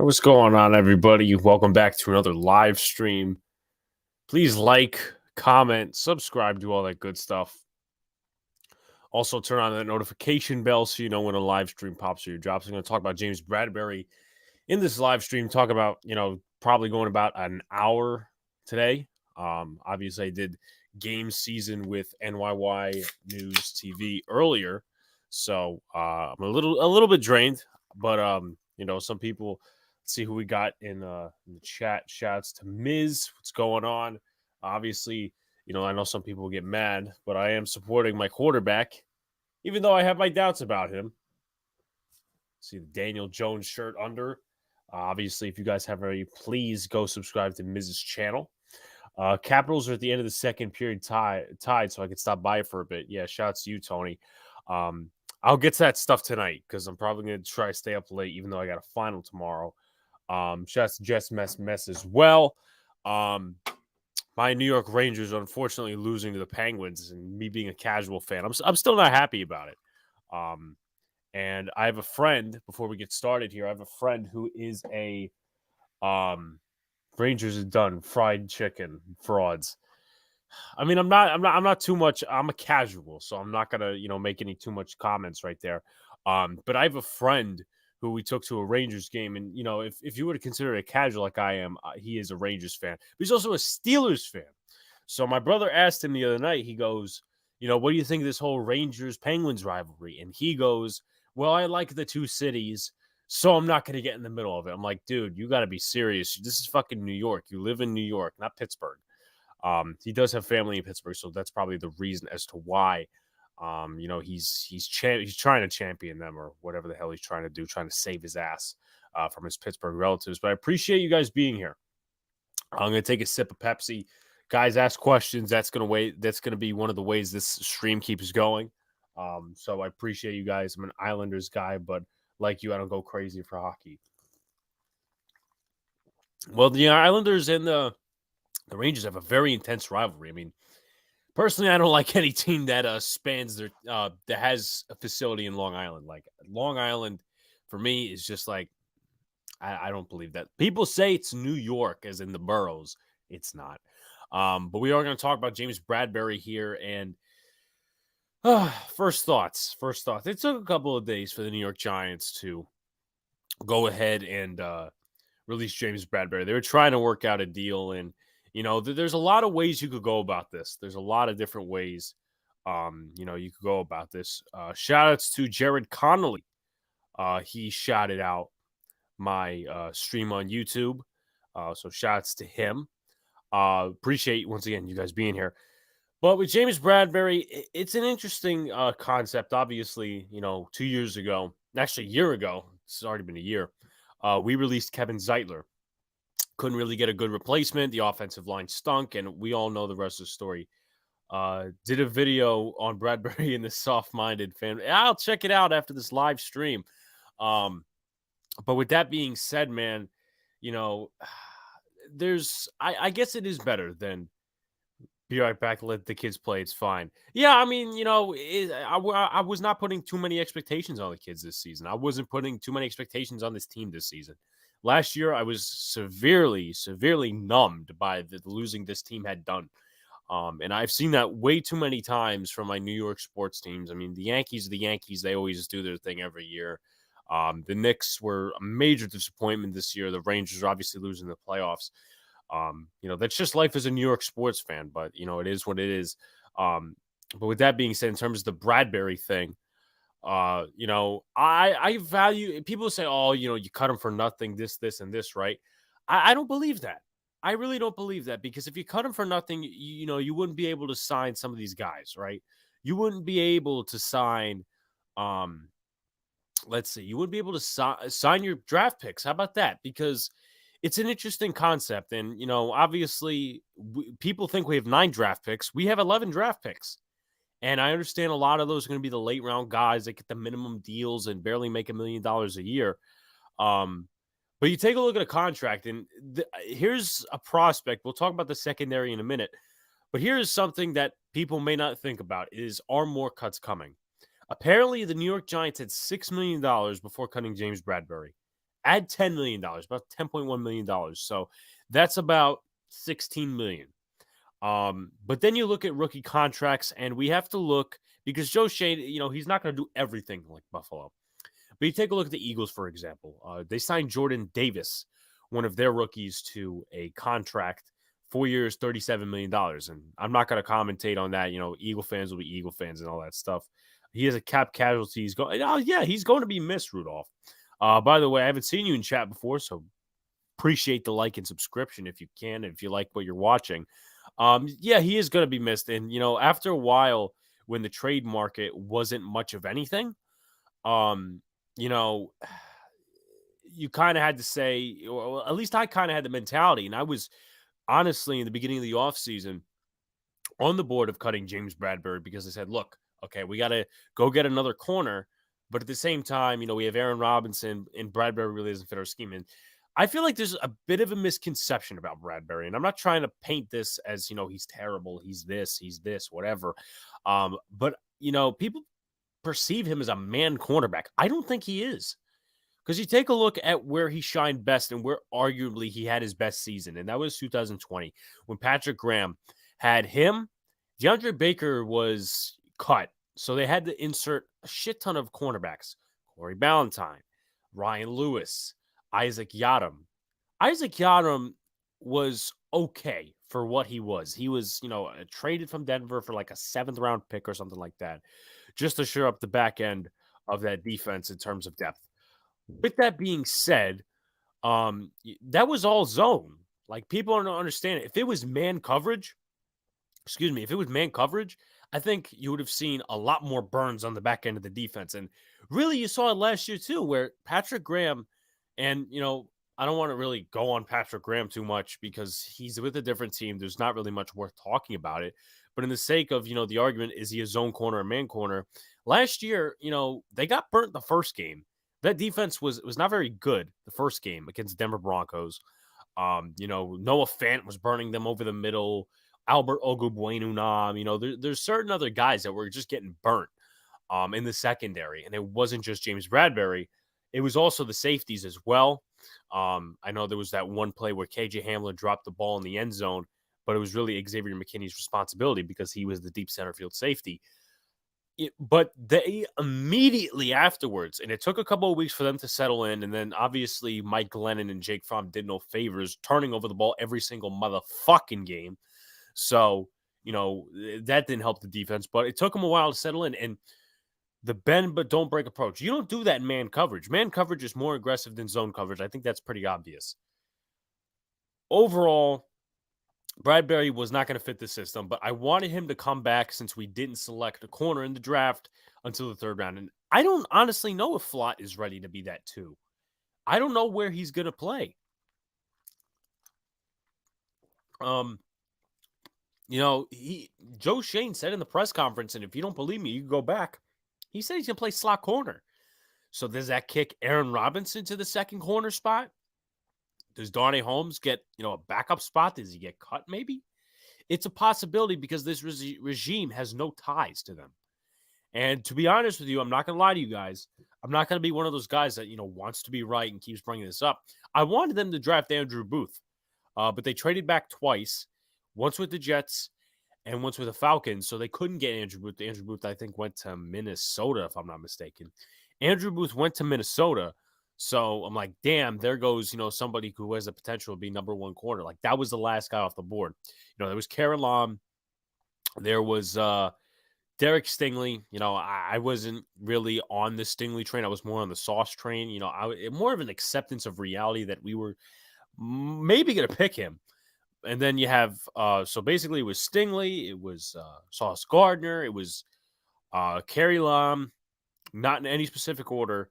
What's going on, everybody? Welcome back to another live stream. Please like, comment, subscribe, do all that good stuff. Also, turn on that notification bell so you know when a live stream pops or your drops. I'm going to talk about James Bradberry in this live stream. Talk about, probably going about an hour today. Obviously, I did game season with NYY News TV earlier, so I'm a little bit drained. But some people. Let's see who we got in the chat. Shouts to Miz. What's going on? Obviously, I know some people get mad, but I am supporting my quarterback, even though I have my doubts about him. See the Daniel Jones shirt under. Obviously, if you guys haven't already, please go subscribe to Miz's channel. Capitals are at the end of the second period tied, so I can stop by for a bit. Yeah, shouts to you, Tony. I'll get to that stuff tonight because I'm probably going to try to stay up late, even though I got a final tomorrow. Shouts to Jess Mess as well. My New York Rangers are unfortunately losing to the Penguins, and me being a casual fan, I'm still not happy about it. And I have a friend, before we get started here, I have a friend who is a Rangers is done fried chicken frauds. I mean, I'm not too much. I'm a casual, so I'm not gonna, make any too much comments right there. But I have a friend who we took to a Rangers game, and if you were to consider it a casual like I am, he is a Rangers fan, but he's also a Steelers fan. So my brother asked him the other night. He goes, what do you think of this whole Rangers Penguins rivalry? And he goes, well, I like the two cities, so I'm not going to get in the middle of it. I'm like, dude, you got to be serious. This is fucking New York. You live in New York, not Pittsburgh. He does have family in Pittsburgh, so that's probably the reason as to why. He's trying to champion them or whatever the hell he's trying to do, trying to save his ass from his Pittsburgh relatives. But I appreciate you guys being here. I'm going to take a sip of Pepsi. Guys, ask questions. That's going to be one of the ways this stream keeps going. So I appreciate you guys. I'm an Islanders guy, but like you, I don't go crazy for hockey. Well, the Islanders and the Rangers have a very intense rivalry. I mean, personally, I don't like any team that spans their that has a facility in Long Island. Like Long Island, for me, is just like I don't believe that. People say it's New York, as in the boroughs. It's not. But we are going to talk about James Bradberry here. And first thoughts. It took a couple of days for the New York Giants to go ahead and release James Bradberry. They were trying to work out a deal, and there's a lot of ways you could go about this. There's a lot of different ways, you could go about this. Shout outs to Jared Connolly. He shouted out my stream on YouTube. So shout outs to him. Appreciate, once again, you guys being here. But with James Bradberry, it's an interesting concept. Obviously, 2 years ago, actually a year ago, it's already been a year, we released Kevin Zeitler. Couldn't really get a good replacement. The offensive line stunk, and we all know the rest of the story. Did a video on Bradberry and the soft-minded fan. I'll check it out after this live stream. But with that being said, man, I guess it is better than be right back, let the kids play. It's fine. Yeah, I mean, I was not putting too many expectations on the kids this season. I wasn't putting too many expectations on this team this season. Last year, I was severely numbed by the losing this team had done. And I've seen that way too many times from my New York sports teams. I mean, the Yankees are the Yankees. They always do their thing every year. The Knicks were a major disappointment this year. The Rangers are obviously losing the playoffs. That's just life as a New York sports fan, but, it is what it is. But with that being said, in terms of the Bradberry thing, I value, people say, oh, you cut him for nothing, this, and this, right? I don't believe that. I really don't believe that, because if you cut him for nothing, you wouldn't be able to sign some of these guys, right? You wouldn't be able to sign, let's see, you wouldn't be able to sign your draft picks. How about that? Because it's an interesting concept. And, obviously people think we have 9 draft picks. We have 11 draft picks. And I understand a lot of those are going to be the late round guys that get the minimum deals and barely make $1 million a year. But you take a look at a contract, and here's a prospect. We'll talk about the secondary in a minute. But here's something that people may not think about is, are more cuts coming? Apparently, the New York Giants had $6 million before cutting James Bradberry. Add $10 million, about $10.1 million. So that's about $16 million. But then you look at rookie contracts, and we have to look because Joe Shane, he's not going to do everything like Buffalo. But you take a look at the Eagles, for example. They signed Jordan Davis, one of their rookies, to a contract, 4 years, $37 million. And I'm not going to commentate on that. Eagle fans will be Eagle fans and all that stuff. He has a cap casualty. He's going to be missed, Rudolph. By the way, I haven't seen you in chat before, so appreciate the like and subscription if you can, if you like what you're watching. He is going to be missed. And, after a while, when the trade market wasn't much of anything, you kind of had to say, or at least I kind of had the mentality. And I was honestly in the beginning of the offseason on the board of cutting James Bradberry because I said, look, okay, we got to go get another corner. But at the same time, we have Aaron Robinson, and Bradberry really doesn't fit our scheme. And I feel like there's a bit of a misconception about Bradberry. And I'm not trying to paint this as, he's terrible. He's this, whatever. But, people perceive him as a man cornerback. I don't think he is. Because you take a look at where he shined best and where arguably he had his best season, and that was 2020 when Patrick Graham had him. DeAndre Baker was cut, so they had to insert a shit ton of cornerbacks. Corey Ballantyne, Ryan Lewis, Isaac Yiadom. Isaac Yiadom was okay for what he was. He was, traded from Denver for like a 7th-round pick or something like that, just to shore up the back end of that defense in terms of depth. With that being said, that was all zone. Like, people don't understand it. If it was man coverage, I think you would have seen a lot more burns on the back end of the defense. And really, you saw it last year too, where Patrick Graham, and, I don't want to really go on Patrick Graham too much because he's with a different team. There's not really much worth talking about it. But in the sake of, the argument, is he a zone corner or man corner? Last year, they got burnt the first game. That defense was not very good the first game against Denver Broncos. Noah Fant was burning them over the middle. Albert Ogubuenunam. There's certain other guys that were just getting burnt in the secondary. And it wasn't just James Bradberry. It was also the safeties as well. I know there was that one play where KJ Hamler dropped the ball in the end zone, but it was really Xavier McKinney's responsibility because he was the deep center field safety. But they immediately afterwards, and it took a couple of weeks for them to settle in, and then obviously Mike Glennon and Jake Fromm did no favors, turning over the ball every single motherfucking game. So, that didn't help the defense, but it took them a while to settle in. And the bend but don't break approach, you don't do that in man coverage. Man coverage is more aggressive than zone coverage. I think that's pretty obvious. Overall, Bradberry was not going to fit the system, but I wanted him to come back since we didn't select a corner in the draft until the 3rd round. And I don't honestly know if Flott is ready to be that too. I don't know where he's going to play. Joe Shane said in the press conference, and if you don't believe me, you can go back. He said he's going to play slot corner. So does that kick Aaron Robinson to the 2nd corner spot? Does Darnay Holmes get, a backup spot? Does he get cut maybe? It's a possibility because this regime has no ties to them. And to be honest with you, I'm not going to lie to you guys. I'm not going to be one of those guys that, wants to be right and keeps bringing this up. I wanted them to draft Andrew Booth, but they traded back twice, once with the Jets and once with the Falcons, so they couldn't get Andrew Booth. Andrew Booth, I think, went to Minnesota, if I'm not mistaken. Andrew Booth went to Minnesota. So I'm like, damn, there goes, somebody who has the potential to be number 1 corner. Like, that was the last guy off the board. There was Karen Lom. There was Derek Stingley. I wasn't really on the Stingley train. I was more on the Sauce train. More of an acceptance of reality that we were maybe going to pick him. And then you have, so basically it was Stingley. It was Sauce Gardner. It was Kerry Lom, not in any specific order.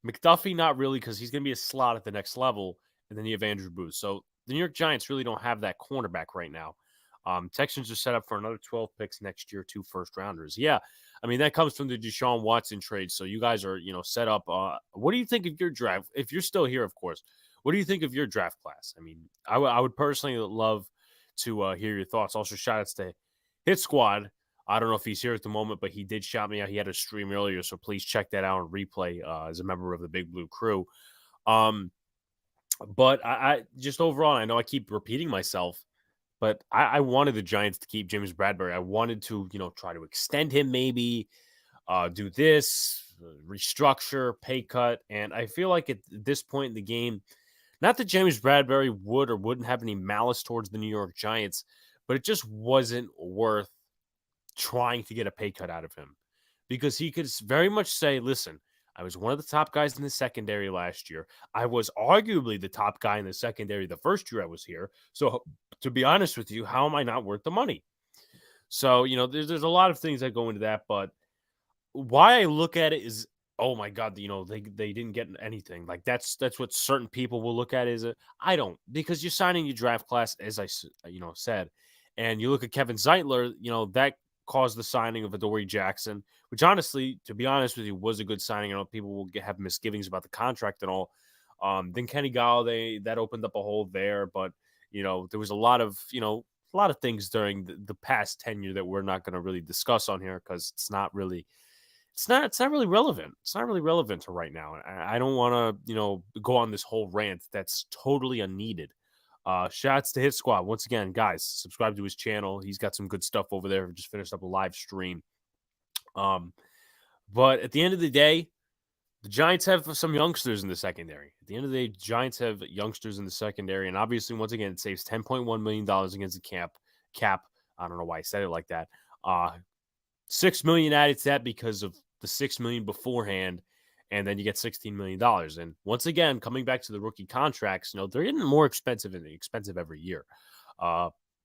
McDuffie, not really, because he's going to be a slot at the next level. And then you have Andrew Booth. So the New York Giants really don't have that cornerback right now. Texans are set up for another 12 picks next year, 2 first-rounders. Yeah, I mean, that comes from the Deshaun Watson trade. So you guys are, set up. What do you think of your draft? If you're still here, of course. What do you think of your draft class? I mean, I would personally love to hear your thoughts. Also, shout-outs to Hit Squad. I don't know if he's here at the moment, but he did shout me out. He had a stream earlier, so please check that out on replay as a member of the Big Blue Crew. Um, but I just overall, I know I keep repeating myself, but I wanted the Giants to keep James Bradberry. I wanted to, try to extend him, maybe do this, restructure, pay cut. And I feel like at this point in the game, not that James Bradberry would or wouldn't have any malice towards the New York Giants, but it just wasn't worth trying to get a pay cut out of him, because he could very much say, listen, I was one of the top guys in the secondary last year. I was arguably the top guy in the secondary the first year I was here. So, to be honest with you, how am I not worth the money? So, there's a lot of things that go into that, but why I look at it is, oh my god, they didn't get anything. Like that's what certain people will look at is I don't, because you're signing your draft class, as said, and you look at Kevin Zeitler, that caused the signing of Adoree Jackson, which honestly, to be honest with you, was a good signing. I know people will have misgivings about the contract and all. Then Kenny Galladay, that opened up a hole there, but there was a lot of things during the past tenure that we're not going to really discuss on here, because it's not really relevant. It's not really relevant to right now. I don't want to, go on this whole rant that's totally unneeded. Shouts to Hit Squad. Once again, guys, subscribe to his channel. He's got some good stuff over there. We just finished up a live stream. But at the end of the day, the Giants have some youngsters in the secondary. At the end of the day, Giants have youngsters in the secondary. And obviously, once again, it saves $10.1 million against the cap. I don't know why I said it like that. $6 million added to that because of the $6 million beforehand, and then you get $16 million. And once again, coming back to the rookie contracts, they're getting more expensive every year.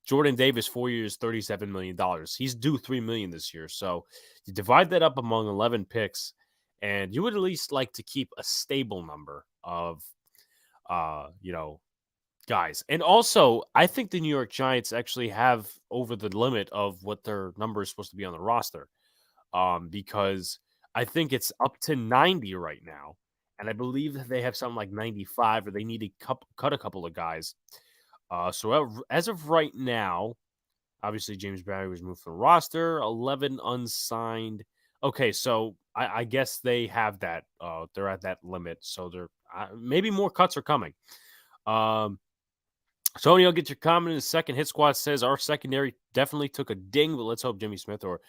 Jordan Davis, 4 years, $37 million. He's due $3 million this year. So you divide that up among 11 picks, and you would at least like to keep a stable number of, guys. And also, I think the New York Giants actually have over the limit of what their number is supposed to be on the roster, because I think it's up to 90 right now. And I believe that they have something like 95, or they need to cut a couple of guys. So as of right now, obviously James Barry was moved from the roster, 11 unsigned. Okay, so I guess they have that. They're at that limit. So they're maybe more cuts are coming. Tony, I'll get your comment in a second. Hit Squad says our secondary definitely took a ding, but let's hope Jimmy Smith or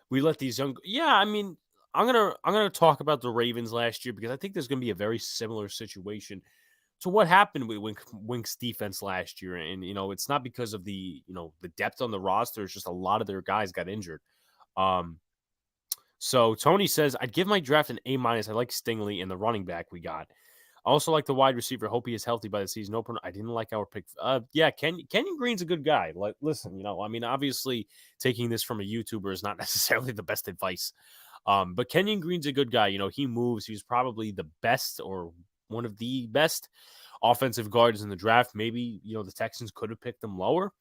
we let these young. Yeah, I mean, I'm gonna talk about the Ravens last year, because I think there's gonna be a very similar situation to what happened with Wink's defense last year, and it's not because of the depth on the roster. It's just a lot of their guys got injured. So Tony says I'd give my draft an A-. I like Stingley and the running back we got. I also like the wide receiver. Hope he is healthy by the season opener. I didn't like our pick. Yeah, Kenyon Green's a good guy. Like, listen, I mean, obviously, taking this from a YouTuber is not necessarily the best advice. But Kenyon Green's a good guy. He moves. He's probably the best, or one of the best offensive guards in the draft. Maybe the Texans could have picked him lower.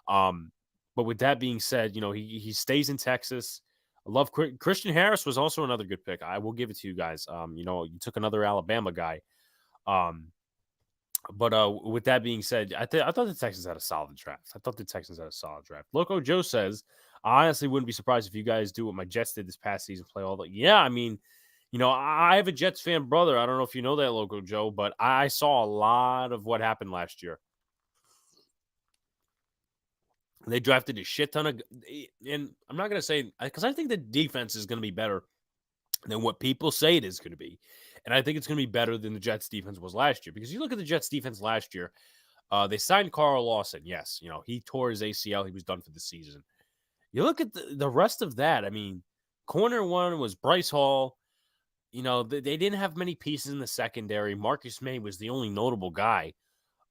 But with that being said, he stays in Texas. I love Christian Harris was also another good pick. I will give it to you guys. You took another Alabama guy. But with that being said, I thought the Texans had a solid draft. Loco Joe says, I honestly wouldn't be surprised if you guys do what my Jets did this past season, play all the. Yeah, I mean, I have a Jets fan brother. I don't know if you know that, Loco Joe, but I saw a lot of what happened last year. They drafted a shit ton of, and I'm not going to say, because I think the defense is going to be better than what people say it is going to be. And I think it's going to be better than the Jets defense was last year, because you look at the Jets defense last year, they signed Carl Lawson. Yes, he tore his ACL. He was done for the season. You look at the rest of that. I mean, corner one was Bryce Hall. They didn't have many pieces in the secondary. Marcus May was the only notable guy.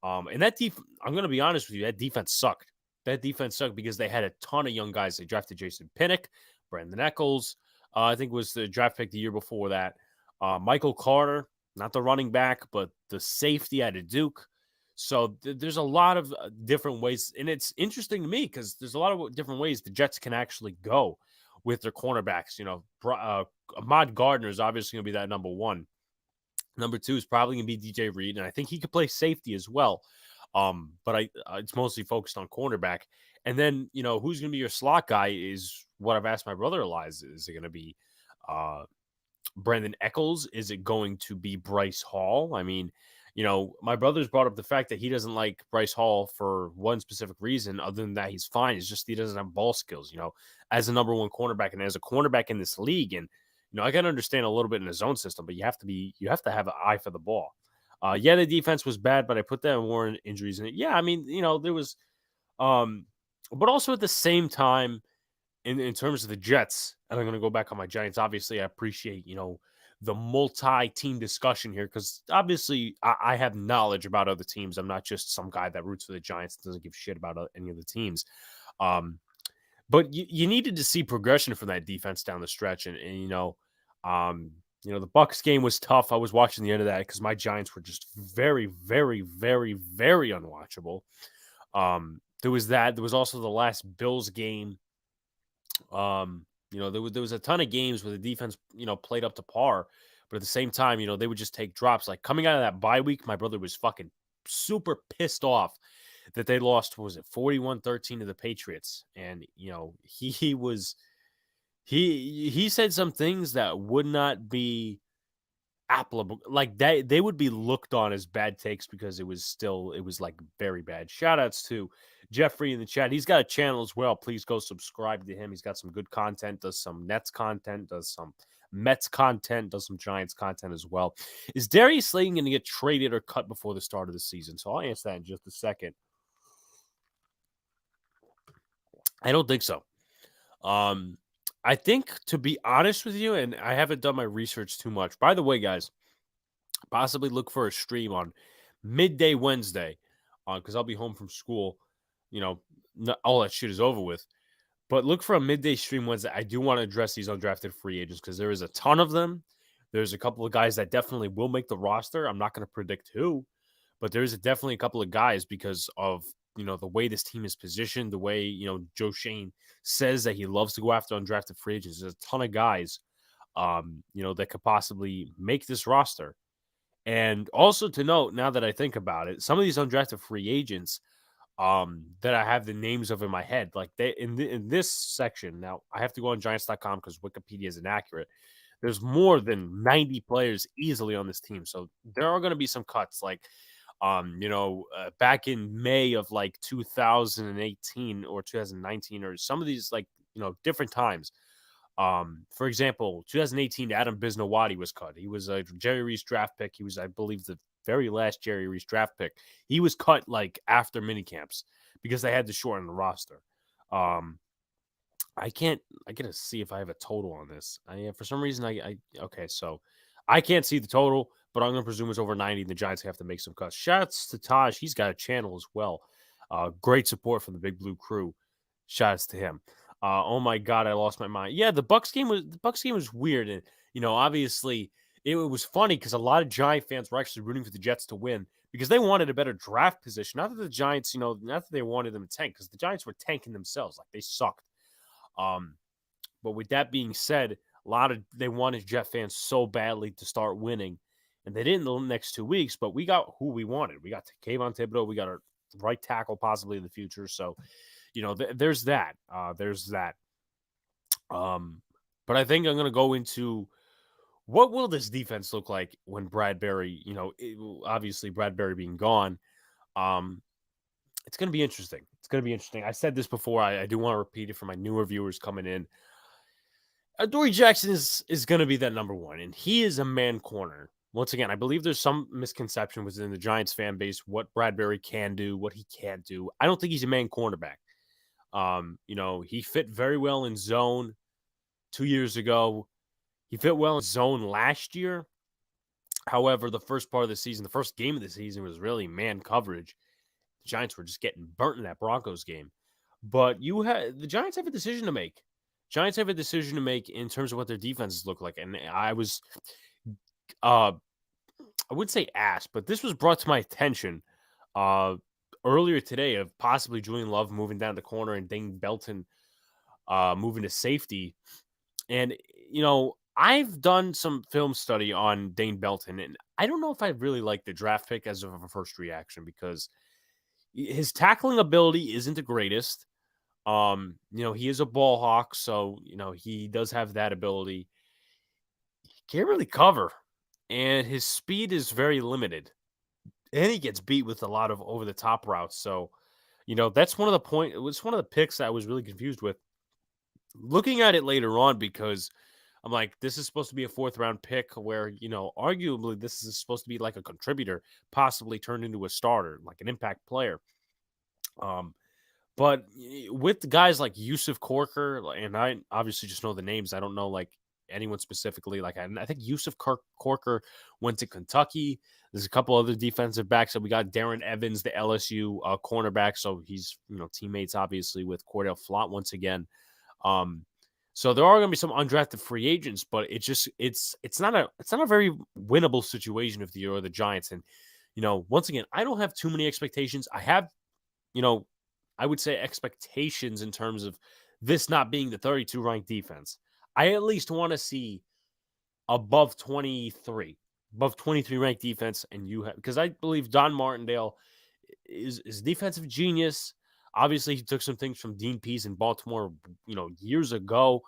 And that I'm going to be honest with you, that defense sucked. Because they had a ton of young guys. They drafted Jason Pinnock, Brandon Eccles, I think was the draft pick the year before that. Michael Carter, not the running back, but the safety out of Duke. So there's a lot of different ways. And it's interesting to me because there's a lot of different ways the Jets can actually go with their cornerbacks. Ahmad Gardner is obviously going to be that number one. Number two is probably going to be DJ Reed, and I think he could play safety as well. But it's mostly focused on cornerback. And then, who's going to be your slot guy is what I've asked my brother Elias. Is it going to be Brandon Eccles? Is it going to be Bryce Hall? I mean, my brother's brought up the fact that he doesn't like Bryce Hall for one specific reason. Other than that, he's fine. It's just he doesn't have ball skills, as a number one cornerback and as a cornerback in this league. And, I can understand a little bit in his own system, but you have to have an eye for the ball. Yeah, the defense was bad, but I put that in Warren injuries in it. Yeah, I mean, there was, but also at the same time, in terms of the Jets, and I'm going to go back on my Giants. Obviously, I appreciate, the multi-team discussion here because obviously I have knowledge about other teams. I'm not just some guy that roots for the Giants and doesn't give shit about any of the teams. But you needed to see progression from that defense down the stretch. And the Bucs game was tough. I was watching the end of that because my Giants were just very, very, very, very unwatchable. There was that. There was also the last Bills game. There was a ton of games where the defense, played up to par, but at the same time, they would just take drops. Like coming out of that bye week, my brother was fucking super pissed off that they lost, what was it, 41-13 to the Patriots. And, he said some things that would not be applicable, like they would be looked on as bad takes because it was like very bad. Shout outs to Jeffrey in the chat. He's got a channel as well. Please go subscribe to him. He's got some good content, does some Nets content, does some Mets content, does some Giants content as well. Is Darius Slayton going to get traded or cut before the start of the season? So I'll answer that in just a second. I don't think so. I think, to be honest with you, and I haven't done my research too much. By the way, guys, possibly look for a stream on midday Wednesday because I'll be home from school. All that shit is over with. But look for a midday stream Wednesday. I do want to address these undrafted free agents because there is a ton of them. There's a couple of guys that definitely will make the roster. I'm not going to predict who, but there's definitely a couple of guys because of the way this team is positioned, the way Joe Shane says that he loves to go after undrafted free agents. There's a ton of guys, that could possibly make this roster. And also to note, now that I think about it, some of these undrafted free agents that I have the names of in my head, like they in this section. Now I have to go on Giants.com because Wikipedia is inaccurate. There's more than 90 players easily on this team, so there are going to be some cuts. Like, back in May of like 2018 or 2019, or some of these different times. For example, 2018, Adam Bisnowadi was cut. He was a Jerry Reese draft pick. He was, I believe, the very last Jerry Reese draft pick. He was cut like after minicamps because they had to shorten the roster. I gotta see if I have a total on this. For some reason, okay, so I can't see the total, but I'm gonna presume it's over 90. And the Giants have to make some cuts. Shouts to Taj. He's got a channel as well. Great support from the Big Blue Crew. Shouts to him. Oh my God, I lost my mind. Yeah, the Bucs game was weird, and obviously it was funny because a lot of Giant fans were actually rooting for the Jets to win because they wanted a better draft position. Not that the Giants, not that they wanted them to tank, because the Giants were tanking themselves, like they sucked. But with that being said, they wanted Jet fans so badly to start winning, and they didn't the next 2 weeks. But we got who we wanted. We got Kayvon Thibodeau. We got our right tackle possibly in the future. So, there's that. There's that. But I think I'm going to go into what will this defense look like when Bradberry, obviously Bradberry being gone. It's going to be interesting. It's going to be interesting. I said this before. I do want to repeat it for my newer viewers coming in. Adoree Jackson is going to be that number one, and he is a man corner. Once again, I believe there's some misconception within the Giants fan base what Bradberry can do, what he can't do. I don't think he's a man cornerback. He fit very well in zone 2 years ago. He fit well in zone last year. However, the first part of the season, the first game of the season was really man coverage. The Giants were just getting burnt in that Broncos game. But the Giants have a decision to make. Giants have a decision to make in terms of what their defenses look like. And I was, I would say asked, but this was brought to my attention earlier today of possibly Julian Love moving down the corner and Dane Belton moving to safety. And, I've done some film study on Dane Belton, and I don't know if I really like the draft pick as of a first reaction because his tackling ability isn't the greatest. He is a ball hawk, so, he does have that ability. can't really cover, and his speed is very limited. And he gets beat with a lot of over the top routes. So, that's one of the it was one of the picks I was really confused with. Looking at it later on, because I'm like, this is supposed to be a fourth round pick where, arguably this is supposed to be like a contributor, possibly turned into a starter, like an impact player. But with guys like Yusuf Corker, and I obviously just know the names, I don't know like anyone specifically. Like I think Yusuf Corker went to Kentucky. There's a couple other defensive backs that we got. Darren Evans, the LSU cornerback, so he's teammates obviously with Cordell Flott once again. So there are going to be some undrafted free agents, but it's not a very winnable situation if you're the Giants. And once again, I don't have too many expectations. I have, I would say expectations in terms of this not being the 32 ranked defense. I at least want to see above 23 ranked defense, and because I believe Don Martindale is defensive genius. Obviously, he took some things from Dean Pease in Baltimore, years ago.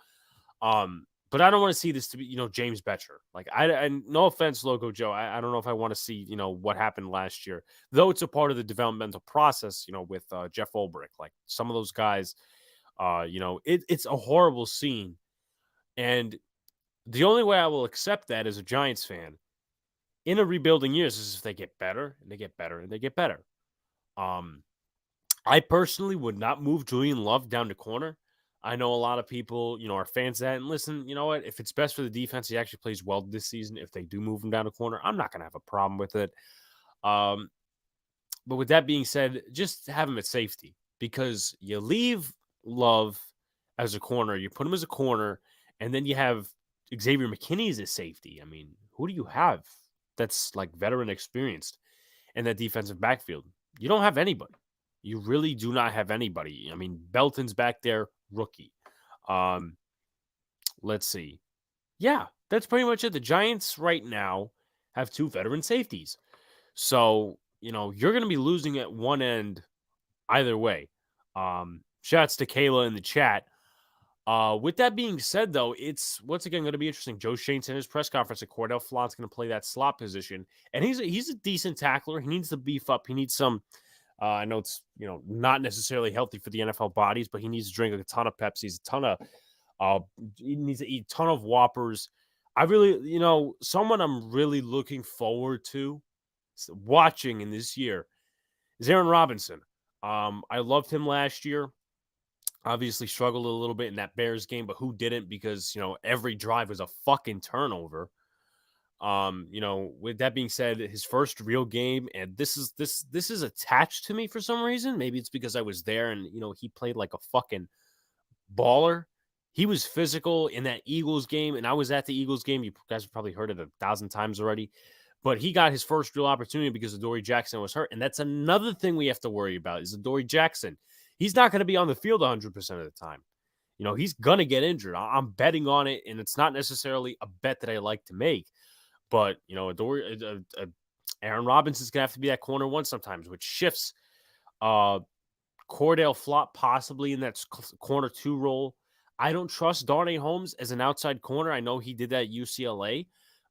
But I don't want to see this to be, James Betcher. Like, and no offense, Loco Joe. I don't know if I want to see, what happened last year, though it's a part of the developmental process, with Jeff Ulbrich. Like, some of those guys, it's a horrible scene. And the only way I will accept that as a Giants fan in a rebuilding years is if they get better and they get better and they get better. I personally would not move Julian Love down to corner. I know a lot of people, are fans of that. And listen, you know what? If it's best for the defense, he actually plays well this season. If they do move him down a corner, I'm not going to have a problem with it. But with that being said, just have him at safety, because you leave Love as a corner, you put him as a corner, and then you have Xavier McKinney as a safety. I mean, who do you have that's like veteran experienced in that defensive backfield? You don't have anybody. You really do not have anybody. I mean, Belton's back there, rookie. Let's see. Yeah, that's pretty much it. The Giants right now have two veteran safeties. So, you're going to be losing at one end either way. Shouts to Kayla in the chat. With that being said, though, it's once again going to be interesting. Joe Shane said in his press conference that Cordell Flott's going to play that slot position, and he's a decent tackler. He needs to beef up. He needs some. I know it's not necessarily healthy for the NFL bodies, but he needs to drink a ton of Pepsis, he needs to eat a ton of Whoppers. I really, someone I'm really looking forward to watching in this year is Aaron Robinson. I loved him last year. Obviously struggled a little bit in that Bears game, but who didn't? Because, every drive was a fucking turnover. With that being said, his first real game, and this is attached to me for some reason. Maybe it's because I was there and, he played like a fucking baller. He was physical in that Eagles game, and I was at the Eagles game. You guys have probably heard it 1,000 times already. But he got his first real opportunity because Adoree Jackson was hurt. And that's another thing we have to worry about is Adoree Jackson. He's not going to be on the field 100% of the time. He's going to get injured. I'm betting on it, and it's not necessarily a bet that I like to make. But, Aaron Robinson's going to have to be that corner one sometimes, which shifts Cordell Flott possibly in that corner two role. I don't trust Darnay Holmes as an outside corner. I know he did that at UCLA,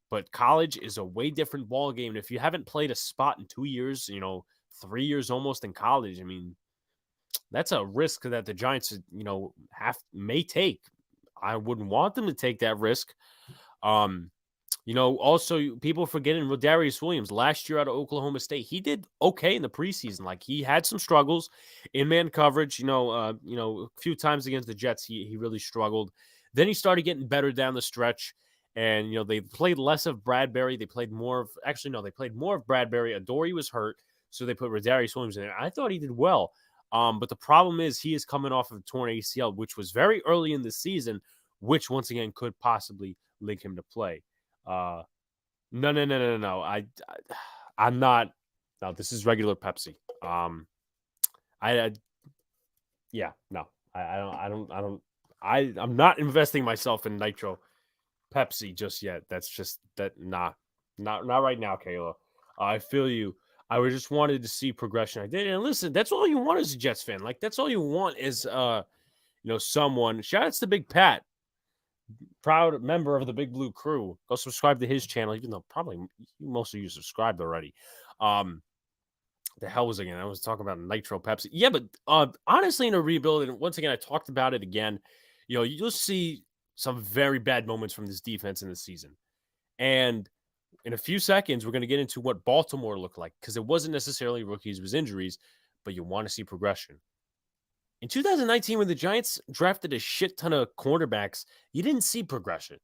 but college is a way different ball game. And if you haven't played a spot in 2 years, 3 years almost in college, I mean, that's a risk that the Giants, may take. I wouldn't want them to take that risk. Also people forgetting Rodarius Williams last year out of Oklahoma State. He did okay in the preseason. Like, he had some struggles in man coverage. A few times against the Jets, he really struggled. Then he started getting better down the stretch. And, they played less of Bradberry. They played more of Bradberry. Adoree was hurt, so they put Rodarius Williams in there. I thought he did well. But the problem is he is coming off of a torn ACL, which was very early in the season, which once again could possibly link him to play. No. I'm not. No, this is regular Pepsi. I'm not investing myself in Nitro Pepsi just yet. That's just that. Not right now, Kayla. I feel you. I just wanted to see progression. I did, and listen, that's all you want as a Jets fan. Like, that's all you want is, someone. Shout outs to Big Pat proud member of the Big Blue Crew. Go subscribe to his channel, even though probably most of you subscribed already. The hell was again? I was talking about Nitro Pepsi. Yeah, but honestly, in a rebuild, and once again, I talked about it again. You'll see some very bad moments from this defense in the season. And in a few seconds, we're going to get into what Baltimore looked like, because it wasn't necessarily rookies, it was injuries, but you want to see progression. In 2019, when the Giants drafted a shit ton of cornerbacks, you didn't see progression.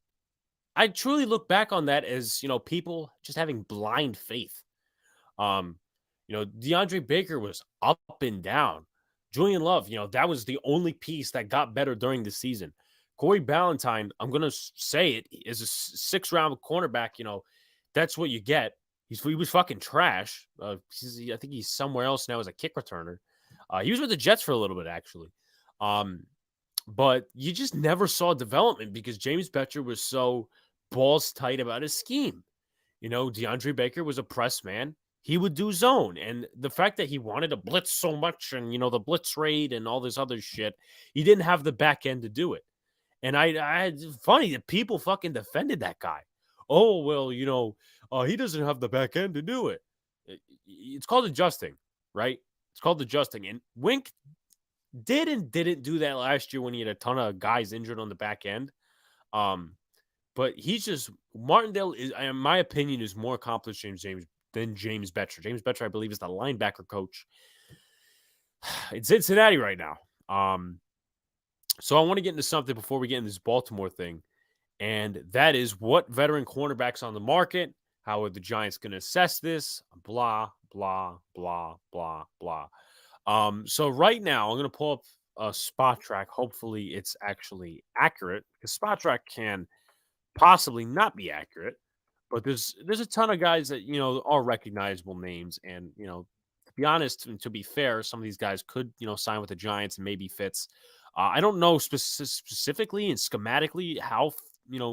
I truly look back on that as, people just having blind faith. DeAndre Baker was up and down. Julian Love, that was the only piece that got better during the season. Corey Ballantyne, I'm going to say it, is a 6th-round cornerback. That's what you get. He was fucking trash. I think he's somewhere else now as a kick returner. He was with the Jets for a little bit, actually. But you just never saw development because James Bettcher was so balls tight about his scheme. DeAndre Baker was a press man. He would do zone. And the fact that he wanted to blitz so much and, the blitz rate and all this other shit, he didn't have the back end to do it. And it's funny that people fucking defended that guy. Oh, well, he doesn't have the back end to do it. It's called adjusting, right? It's called adjusting. And Wink did and didn't do that last year when he had a ton of guys injured on the back end. But he's just Martindale is, in my opinion, is more accomplished than James Bettcher. James Bettcher, I believe, is the linebacker coach in Cincinnati right now. So I want to get into something before we get into this Baltimore thing, and that is what veteran cornerbacks on the market. How are the Giants going to assess this? Blah, blah, blah, blah, blah. So right now, I'm going to pull up a Spot Track. Hopefully, it's actually accurate, because Spot Track can possibly not be accurate. But there's a ton of guys that, are recognizable names. And, to be honest, and to be fair, some of these guys could, sign with the Giants and maybe fits. I don't know specifically and schematically how,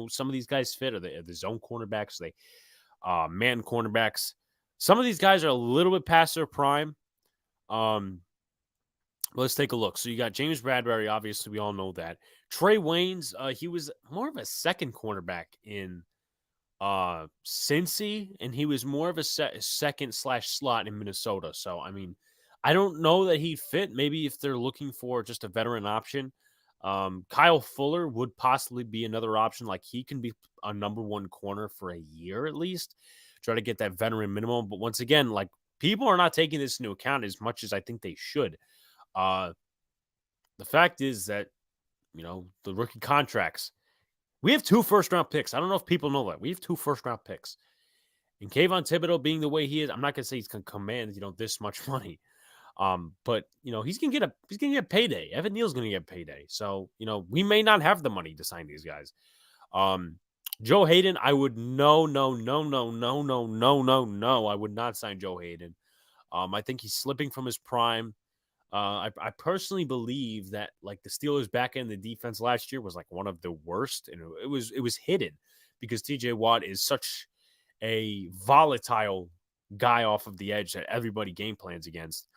some of these guys fit. Are the zone cornerbacks? Are they man cornerbacks? Some of these guys are a little bit past their prime. Let's take a look. So you got James Bradberry. Obviously, we all know that. Trey Waynes, he was more of a second cornerback in Cincy, and he was more of a second/slot in Minnesota. So, I mean, I don't know that he'd fit. Maybe if they're looking for just a veteran option. Kyle Fuller would possibly be another option. Like, he can be a number 1 corner for a year at least. Try to get that veteran minimum. But once again, like, people are not taking this into account as much as I think they should. The fact is that, the rookie contracts, we have 2 first-round picks. I don't know if people know that. We have 2 first-round picks. And Kayvon Thibodeau being the way he is, I'm not going to say he's going to command, this much money. But, he's going to get payday. Evan Neal's going to get payday. So, we may not have the money to sign these guys. Joe Hayden, I would no. I would not sign Joe Hayden. I think he's slipping from his prime. I personally believe that, like, the Steelers' back end, the defense last year was like one of the worst, and it was hidden because TJ Watt is such a volatile guy off of the edge that everybody game plans against.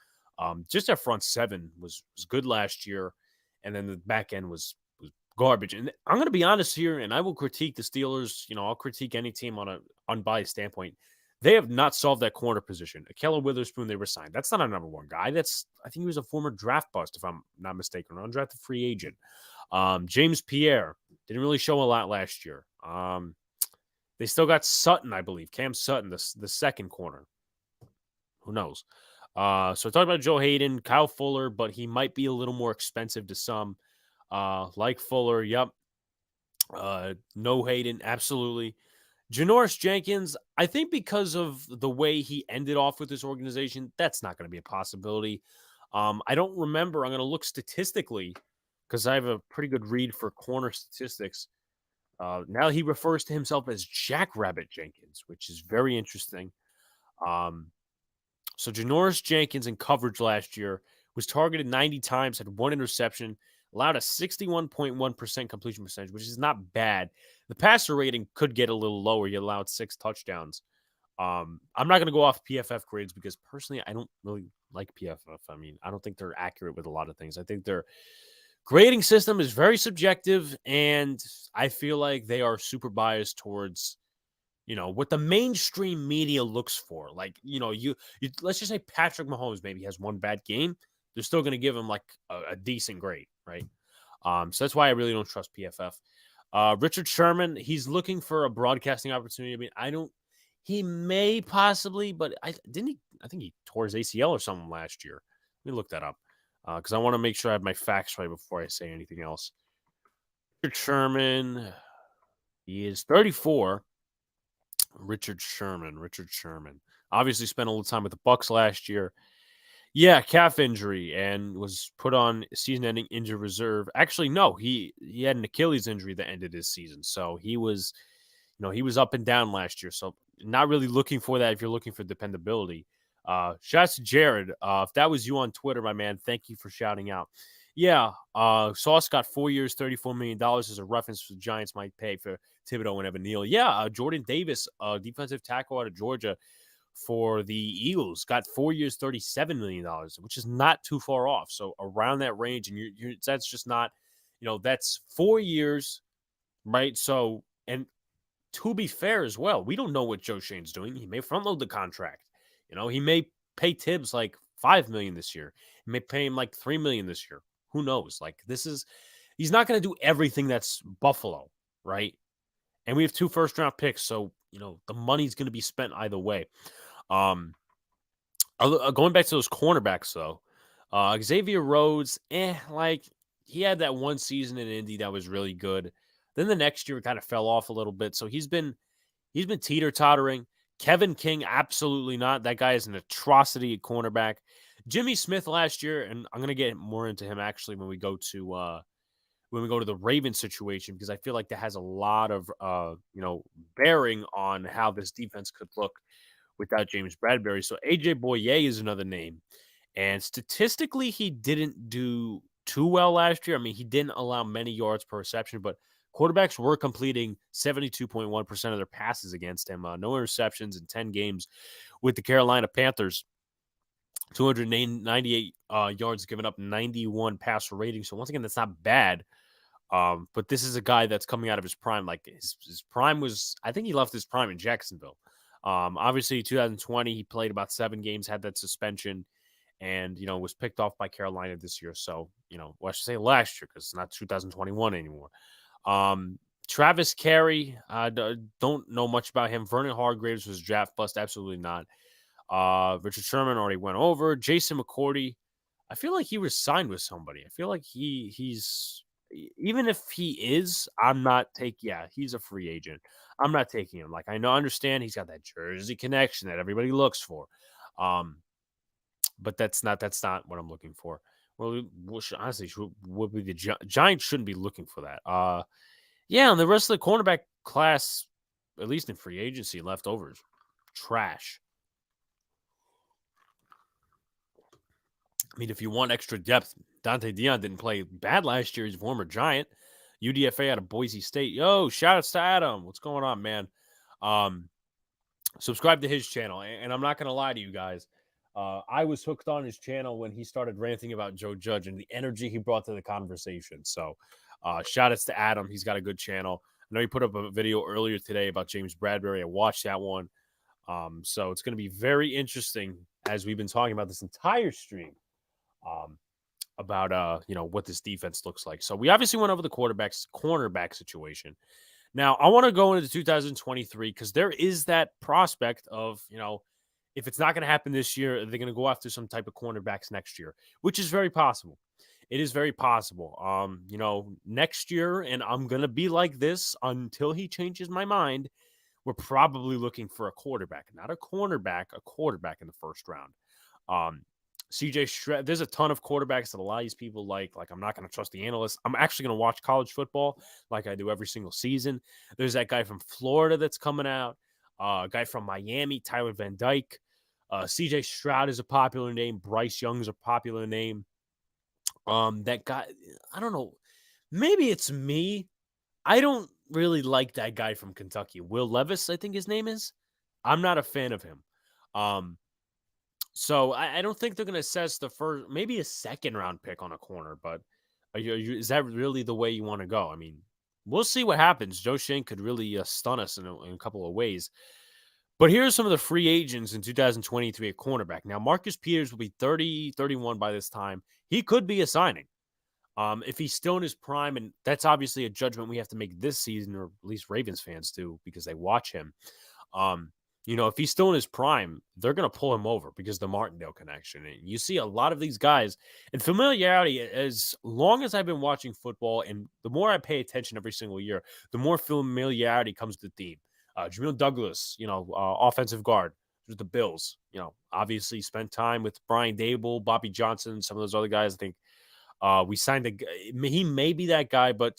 Just our front 7 was good last year, and then the back end was garbage. And I'm going to be honest here, and I will critique the Steelers. I'll critique any team on an unbiased standpoint. They have not solved that corner position. Ahkello Witherspoon, they were signed. That's not a number 1 guy. I think he was a former draft bust, if I'm not mistaken, an undrafted free agent. James Pierre didn't really show a lot last year. They still got Sutton, I believe. Cam Sutton, the second corner. Who knows? So I talked about Joe Hayden, Kyle Fuller, but he might be a little more expensive to some. Like Fuller, yep. No Hayden, absolutely. Janoris Jenkins, I think because of the way he ended off with this organization, that's not going to be a possibility. I don't remember. I'm going to look statistically because I have a pretty good read for corner statistics. Now he refers to himself as Jackrabbit Jenkins, which is very interesting. So Janoris Jenkins in coverage last year was targeted 90 times, had 1 interception, allowed a 61.1% completion percentage, which is not bad. The passer rating could get a little lower. He allowed 6 touchdowns. I'm not going to go off PFF grades because personally, I don't really like PFF. I mean, I don't think they're accurate with a lot of things. I think they're grading system is very subjective, and I feel like they are super biased towards, what the mainstream media looks for. Like, you let's just say Patrick Mahomes maybe has one bad game. They're still going to give him like a decent grade, right? So that's why I really don't trust PFF. Richard Sherman, he's looking for a broadcasting opportunity. I mean, he may possibly, but I think he tore his ACL or something last year. Let me look that up because I want to make sure I have my facts right before I say anything else. Richard Sherman, he is 34. Richard Sherman. Obviously spent a little time with the Bucks last year. Yeah, calf injury and was put on season-ending injured reserve. Actually, no, he had an Achilles injury that ended his season. So he was, he was up and down last year. So not really looking for that if you're looking for dependability. Shouts to Jared. If that was you on Twitter, my man, thank you for shouting out. Yeah, Sauce got 4 years, $34 million as a reference the Giants might pay for Thibodeau and Evan Neal. Yeah, Jordan Davis, defensive tackle out of Georgia for the Eagles, got 4 years, $37 million, which is not too far off. So around that range, and that's just not, that's 4 years, right? So, and to be fair as well, we don't know what Joe Shane's doing. He may front load the contract. He may pay Tibbs like $5 million this year. He may pay him like $3 million this year. Who knows? Like he's not going to do everything that's Buffalo, right? And we have 2 first-round picks, so the money's going to be spent either way. Going back to those cornerbacks though, Xavier Rhodes, he had that one season in Indy that was really good. Then the next year it kind of fell off a little bit, so he's been teeter-tottering. Kevin King, absolutely not. That guy is an atrocity at cornerback. Jimmy Smith last year, and I'm gonna get more into him actually when we go to the Ravens situation, because I feel like that has a lot of bearing on how this defense could look without James Bradberry. So AJ Boye is another name. And statistically, he didn't do too well last year. I mean, he didn't allow many yards per reception, but quarterbacks were completing 72.1% of their passes against him. No interceptions in 10 games with the Carolina Panthers. 298 yards given up, 91 passer rating. So once again, that's not bad. But this is a guy that's coming out of his prime. Like his prime was, I think he left his prime in Jacksonville. Obviously, 2020, he played about 7 games, had that suspension, and, was picked off by Carolina this year. So, I should say last year because it's not 2021 anymore. Travis Carey, don't know much about him. Vernon Hargreaves was draft bust. Absolutely not. Richard Sherman already went over. Jason McCourty, I feel like he was signed with somebody. I feel like he's even if he is, I'm not taking. Yeah, he's a free agent. I'm not taking him. Like I understand he's got that Jersey connection that everybody looks for, but that's not what I'm looking for. Well, honestly, would be the Giants shouldn't be looking for that. Yeah, and the rest of the cornerback class, at least in free agency, leftovers, trash. I mean, if you want extra depth, Dante Dion didn't play bad last year. He's a former Giant. UDFA out of Boise State. Yo, shout outs to Adam. What's going on, man? Subscribe to his channel. And I'm not going to lie to you guys. I was hooked on his channel when he started ranting about Joe Judge and the energy he brought to the conversation. So shout outs to Adam. He's got a good channel. I know he put up a video earlier today about James Bradberry. I watched that one. So it's going to be very interesting as we've been talking about this entire stream. About what this defense looks like. So we obviously went over the cornerback situation. Now I want to go into 2023 because there is that prospect of if it's not going to happen this year, they're going to go after some type of cornerbacks next year, which is very possible. It is very possible. Next year, and I'm going to be like this until he changes my mind. We're probably looking for a quarterback, not a cornerback, a quarterback in the first round. CJ Stroud, there's a ton of quarterbacks that a lot of these people like I'm not going to trust the analysts. I'm actually going to watch college football like I do every single season. There's that guy from Florida that's coming out, a guy from Miami, Tyler Van Dyke. CJ Stroud is a popular name. Bryce Young is a popular name. That guy, I don't know. Maybe it's me. I don't really like that guy from Kentucky. Will Levis, I think his name is. I'm not a fan of him. So I don't think they're going to assess the first, maybe a second round pick on a corner, but Is that really the way you want to go? I mean, we'll see what happens. Joe Shane could really stun us in a couple of ways. But here are some of the free agents in 2023 at cornerback. Now, Marcus Peters will be 30, 31 by this time. He could be a signing. If he's still in his prime, and that's obviously a judgment we have to make this season, or at least Ravens fans do, because they watch him. Um, if he's still in his prime, they're going to pull him over because of the Martindale connection. And you see a lot of these guys and familiarity. As long as I've been watching football, and the more I pay attention every single year, the more familiarity comes to the theme. Jamil Douglas, offensive guard with the Bills, obviously spent time with Brian Dable, Bobby Johnson, some of those other guys. I think we signed he may be that guy, but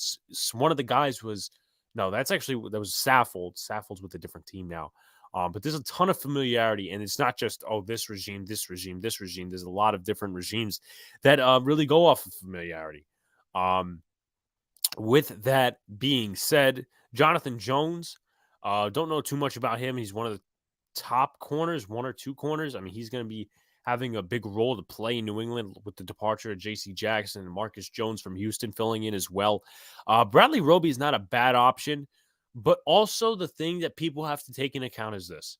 one of the guys was no. That was Saffold. Saffold's with a different team now. But there's a ton of familiarity, and it's not just this regime, this regime, this regime. There's a lot of different regimes that really go off of familiarity. With that being said, Jonathan Jones, don't know too much about him. He's one of the top corners, one or two corners. I mean, he's going to be having a big role to play in New England with the departure of J.C. Jackson and Marcus Jones from Houston filling in as well. Bradley Roby is not a bad option, but also the thing that people have to take into account is this.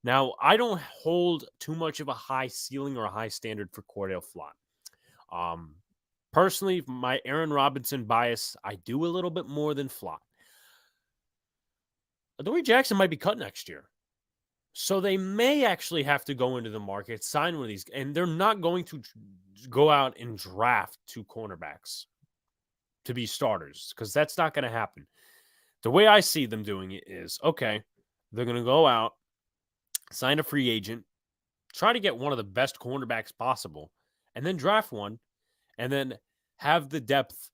Now, I don't hold too much of a high ceiling or a high standard for Cordell Flott. Personally, my Aaron Robinson bias, I do a little bit more than Flott. Adoree Jackson might be cut next year. So they may actually have to go into the market, sign one of these, and they're not going to go out and draft two cornerbacks to be starters because that's not going to happen. The way I see them doing it is, okay, they're going to go out, sign a free agent, try to get one of the best cornerbacks possible, and then draft one, and then have the depth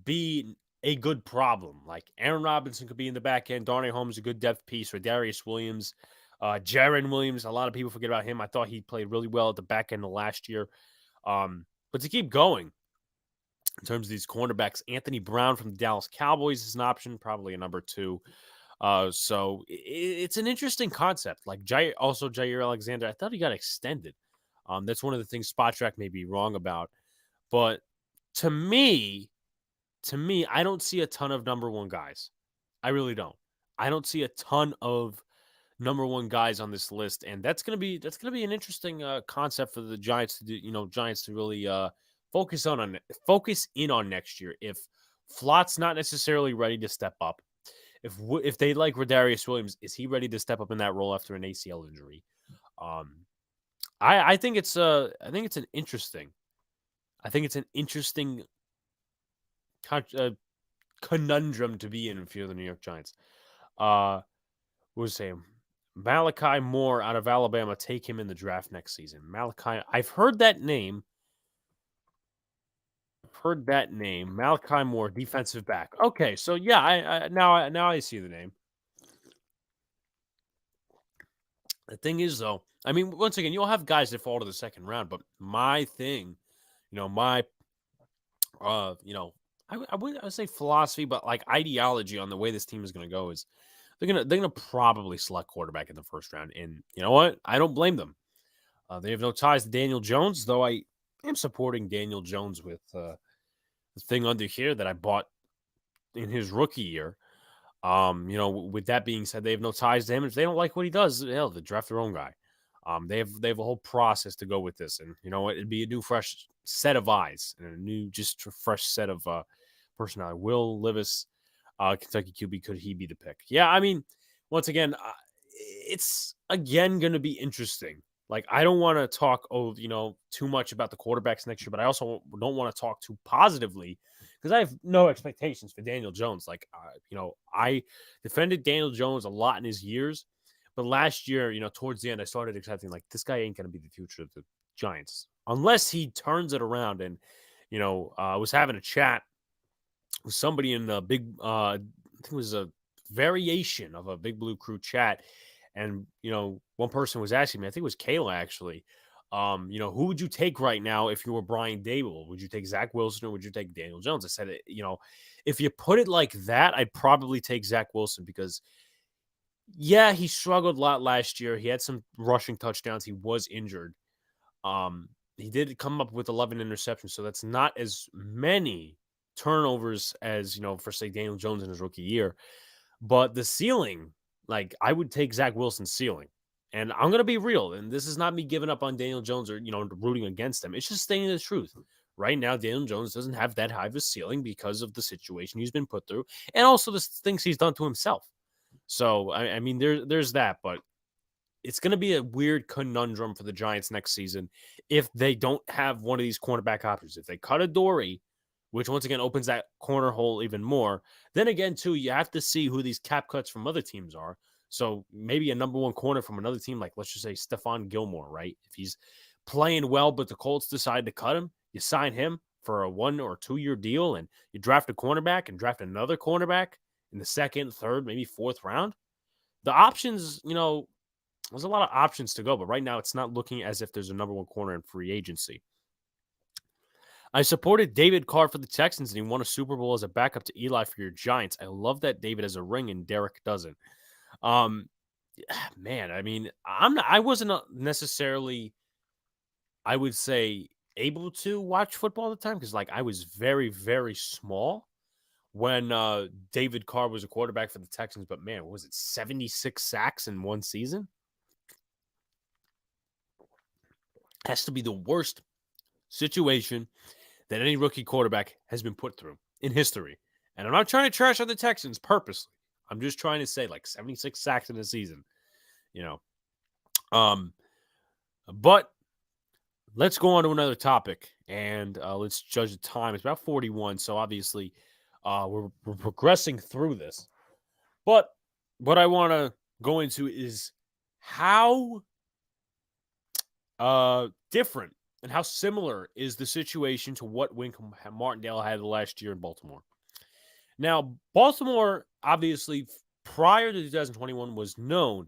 be a good problem. Like Aaron Robinson could be in the back end. Darnay Holmes, a good depth piece. Or Darius Williams. Jaron Williams, a lot of people forget about him. I thought he played really well at the back end of last year. But to keep going, in terms of these cornerbacks, Anthony Brown from the Dallas Cowboys is an option, probably a number 2. So it's an interesting concept. Like Jair Alexander, I thought he got extended. That's one of the things Spotrac may be wrong about. But to me, I don't see a ton of number 1 guys. I really don't. I don't see a ton of number 1 guys on this list, and that's gonna be an interesting concept for the Giants to do. Giants to really focus in on next year. If Flott's not necessarily ready to step up, if they like Rodarius Williams, is he ready to step up in that role after an ACL injury? I think it's an interesting conundrum to be in if you're the New York Giants. What was saying? Malachi Moore out of Alabama, take him in the draft next season. Malachi, I've heard that name. Malachi Moore, defensive back. Okay, so yeah, I now I see the name. The thing is, though, I mean, once again, you'll have guys that fall to the second round, but my thing, I wouldn't say philosophy, but like ideology on the way this team is going to go is they're gonna probably select quarterback in the first round, and you know what? I don't blame them. They have no ties to Daniel Jones, though I am supporting Daniel Jones with the thing under here that I bought in his rookie year. With that being said, they have no ties to him. If they don't like what he does, hell, they draft their own guy. They have a whole process to go with this, and you know what? It'd be a new, fresh set of eyes and a new, just fresh set of personality. Will Levis, Kentucky QB, could he be the pick? Yeah, I mean, once again, it's again going to be interesting. Like, I don't want to talk, too much about the quarterbacks next year, but I also don't want to talk too positively because I have no expectations for Daniel Jones. Like, I defended Daniel Jones a lot in his years, but last year, towards the end, I started accepting, like, this guy ain't going to be the future of the Giants unless he turns it around. And, I was having a chat with somebody in the big, I think it was a variation of a Big Blue Crew chat. And, one person was asking me, I think it was Kayla actually, who would you take right now if you were Brian Dable? Would you take Zach Wilson or would you take Daniel Jones? I said, if you put it like that, I'd probably take Zach Wilson because, yeah, he struggled a lot last year. He had some rushing touchdowns. He was injured. he did come up with 11 interceptions, so that's not as many turnovers as, for, say, Daniel Jones in his rookie year. But the ceiling, like, I would take Zach Wilson's ceiling. And I'm going to be real, and this is not me giving up on Daniel Jones or, rooting against him. It's just stating the truth. Right now, Daniel Jones doesn't have that high of a ceiling because of the situation he's been put through and also the things he's done to himself. So, I mean, there's that, but it's going to be a weird conundrum for the Giants next season if they don't have one of these cornerback options. If they cut Adoree', which once again opens that corner hole even more, then again, too, you have to see who these cap cuts from other teams are. So maybe a number one corner from another team, like let's just say Stephon Gilmore, right? If he's playing well, but the Colts decide to cut him, you sign him for a 1 or 2 year deal and you draft a cornerback and draft another cornerback in the second, third, maybe fourth round. The options, there's a lot of options to go, but right now it's not looking as if there's a number one corner in free agency. I supported David Carr for the Texans, and he won a Super Bowl as a backup to Eli for your Giants. I love that David has a ring and Derek doesn't. Man, I mean, I wasn't necessarily, I would say, able to watch football at the time because, like, I was very, very small when David Carr was a quarterback for the Texans. But man, was it 76 sacks in one season? Has to be the worst situation that any rookie quarterback has been put through in history. And I'm not trying to trash on the Texans purposely. I'm just trying to say, like, 76 sacks in a season, But let's go on to another topic, and let's judge the time. It's about 41, so obviously we're progressing through this. But what I want to go into is how different and how similar is the situation to what Wink Martindale had last year in Baltimore. Now, Baltimore, obviously, prior to 2021, was known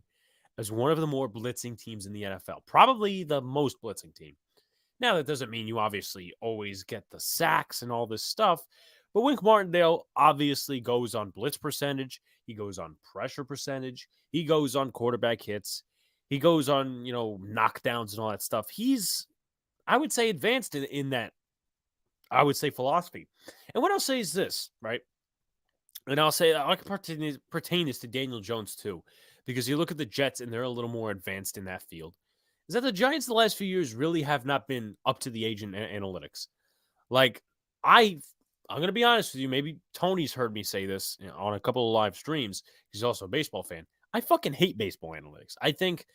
as one of the more blitzing teams in the NFL, probably the most blitzing team. Now, that doesn't mean you obviously always get the sacks and all this stuff, but Wink Martindale obviously goes on blitz percentage. He goes on pressure percentage. He goes on quarterback hits. He goes on, knockdowns and all that stuff. He's, I would say, advanced in that, I would say, philosophy. And what I'll say is this, right? And I'll say I can pertain this to Daniel Jones too, because you look at the Jets and they're a little more advanced in that field. Is that the Giants the last few years really have not been up to the age in analytics? Like, I'm going to be honest with you. Maybe Tony's heard me say this on a couple of live streams. He's also a baseball fan. I fucking hate baseball analytics. I think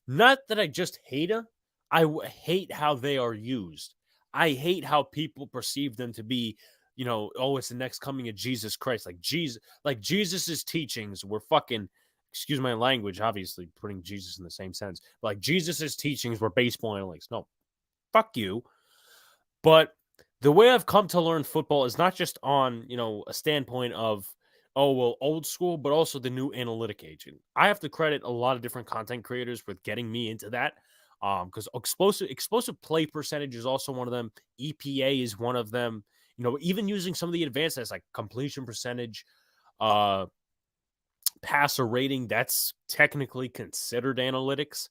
not that I just hate them. I hate how they are used. I hate how people perceive them to be, it's the next coming of Jesus Christ. Like Jesus's teachings were fucking, excuse my language, obviously putting Jesus in the same sense. But like Jesus's teachings were baseball analytics. No, fuck you. But the way I've come to learn football is not just on, a standpoint of, old school, but also the new analytic age. And I have to credit a lot of different content creators with getting me into that. Because explosive play percentage is also one of them. EPA is one of them. Even using some of the advanced stats like completion percentage, passer rating, that's technically considered analytics.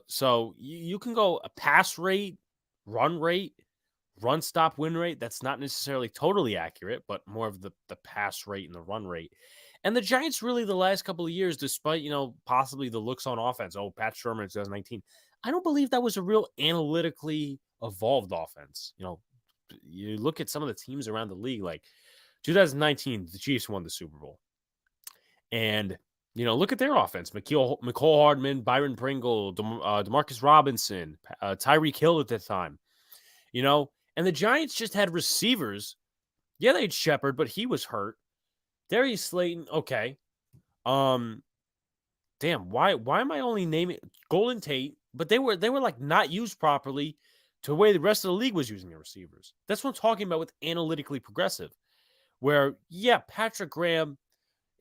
So you can go a pass rate, run stop win rate. That's not necessarily totally accurate, but more of the pass rate and the run rate. And the Giants really the last couple of years, despite, possibly the looks on offense, Pat Shermer in 2019, I don't believe that was a real analytically evolved offense. You look at some of the teams around the league, like 2019, the Chiefs won the Super Bowl. And, look at their offense. Mecole Hardman, Byron Pringle, DeMarcus Robinson, Tyreek Hill at the time. And the Giants just had receivers. Yeah, they had Shepard, but he was hurt. Darius Slayton, okay. Damn, why am I only naming Golden Tate? But they were like not used properly to the way the rest of the league was using their receivers. That's what I'm talking about with analytically progressive. Where, yeah, Patrick Graham,